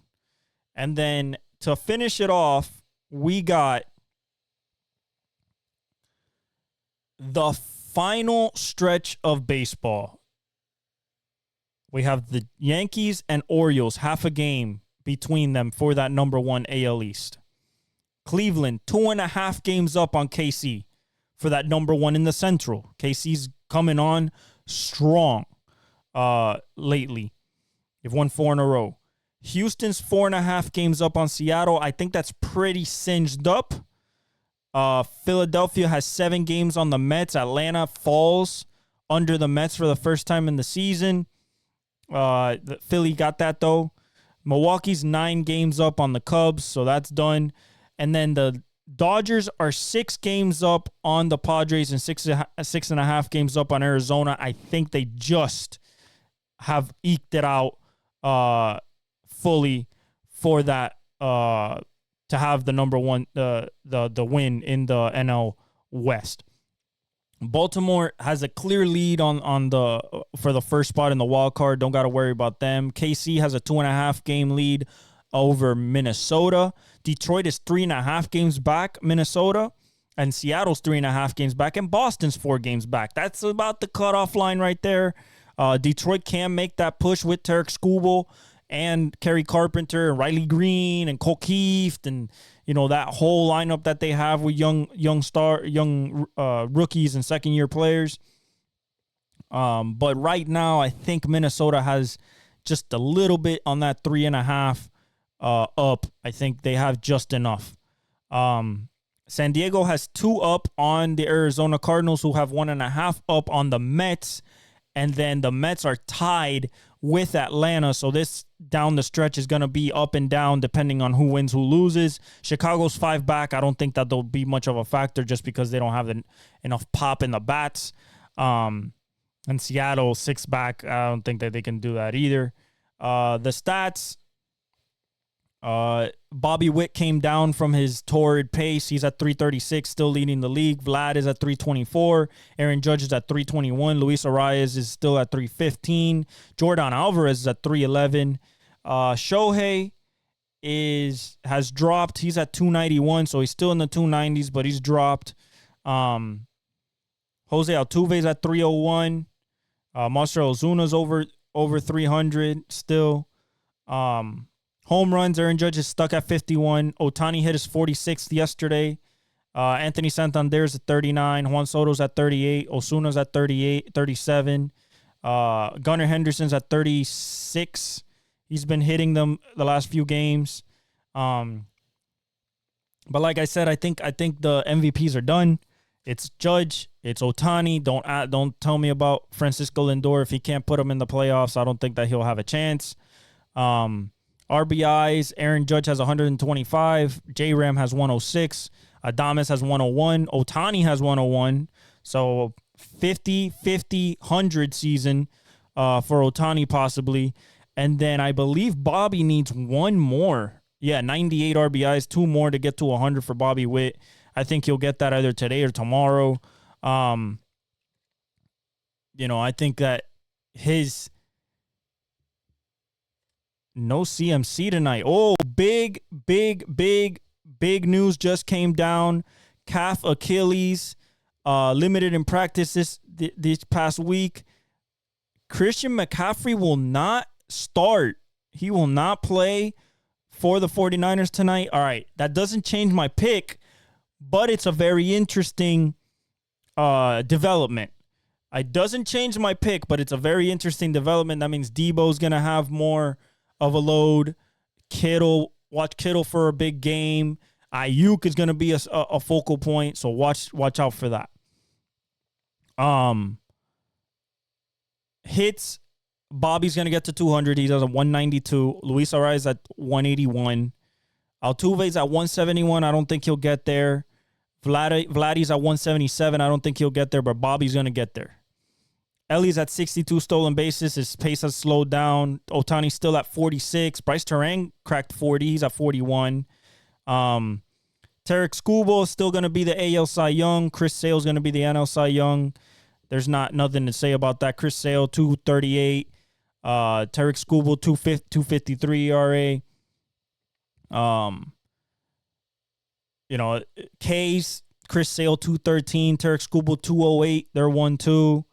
And then to finish it off, we got the final stretch of baseball. We have the Yankees and Orioles, half a game between them for that number 1 AL East. Cleveland, 2.5 games up on KC for that number 1 in the Central. KC's coming on strong lately. They've won 4 in a row. Houston's 4.5 games up on Seattle. I think that's pretty singed up. Philadelphia has 7 games on the Mets. Atlanta falls under the Mets for the first time in the season. Philly got that, though. Milwaukee's 9 games up on the Cubs, so that's done. And then the Dodgers are 6 games up on the Padres and 6.5 games up on Arizona. I think they just have eked it out fully for that to have the number 1 the win in the NL West. Baltimore has a clear lead on the for the first spot in the wild card. Don't got to worry about them. KC has a 2.5 game lead over Minnesota. Detroit is 3.5 games back, Minnesota, and Seattle's 3.5 games back, and Boston's 4 games back. That's about the cutoff line right there. Detroit can make that push with Tarek Skubal and Kerry Carpenter and Riley Green and Cole Keefe and that whole lineup that they have with young rookies and second-year players. But right now, I think Minnesota has just a little bit on that 3.5 up. I think they have just enough. San Diego has 2 up on the Arizona Cardinals, who have 1.5 up on the Mets. And then the Mets are tied with Atlanta. So this down the stretch is going to be up and down depending on who wins, who loses. Chicago's 5 back. I don't think that they'll be much of a factor just because they don't have enough pop in the bats. And Seattle 6 back. I don't think that they can do that either. The stats. Bobby Witt came down from his torrid pace. He's at 336, still leading the league. Vlad is at 324. Aaron Judge is at 321. Luis Arias is still at 315. Jordan Alvarez is at 311. Shohei has dropped. He's at 291, so he's still in the 290s, but he's dropped. Jose Altuve is at 301. Marcell Ozuna's over 300 still. Home runs, Aaron Judge is stuck at 51. Ohtani hit his 46th yesterday. Anthony Santander's at 39. Juan Soto's at 38. Osuna's at 37. Gunnar Henderson's at 36. He's been hitting them the last few games. But like I said, I think the MVPs are done. It's Judge. It's Ohtani. Don't tell me about Francisco Lindor. If he can't put him in the playoffs, I don't think that he'll have a chance. RBIs, Aaron Judge has 125. J-Ram has 106. Adames has 101. Ohtani has 101. So 50, 100 season for Ohtani possibly. And then I believe Bobby needs 1 more. Yeah, 98 RBIs, 2 more to get to 100 for Bobby Witt. I think he'll get that either today or tomorrow. I think that his... No CMC tonight. Oh, big news just came down. Calf Achilles, limited in practice this past week. Christian McCaffrey will not start. He will not play for the 49ers tonight. All right, that doesn't change my pick, but it's a very interesting development. It doesn't change my pick, but it's a very interesting development. That means Debo's going to have more of a load. Watch Kittle for a big game. Ayuk is going to be a focal point, so watch out for that. Hits, Bobby's going to get to 200. He does a 192. Luis Arias at 181. Altuve's at 171. I don't think he'll get there. Vladdy's at 177. I don't think he'll get there, but Bobby's going to get there. Ellie's at 62 stolen bases. His pace has slowed down. Ohtani's still at 46. Bryce Terang cracked 40. He's at 41. Tarek Skubal is still going to be the AL Cy Young. Chris Sale's going to be the NL Cy Young. There's nothing to say about that. Chris Sale, 238. Tarek Skubal 253 ERA. K's Chris Sale 213, Tarek Skubal 208. They're 1-2.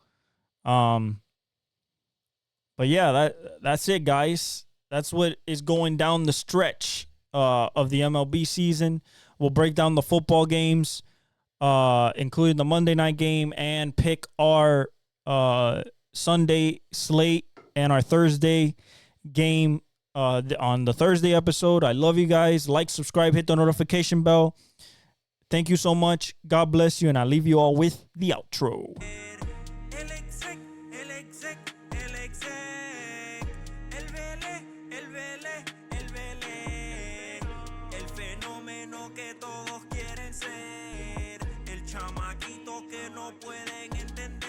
But yeah, that's it, guys. That's what is going down the stretch of the MLB season. We'll break down the football games, including the Monday night game, and pick our Sunday slate and our Thursday game on the Thursday episode. I love you guys. Like, subscribe, hit the notification bell. Thank you so much. God bless you, and I leave you all with the outro. Que todos quieren ser el chamaquito que no pueden entender.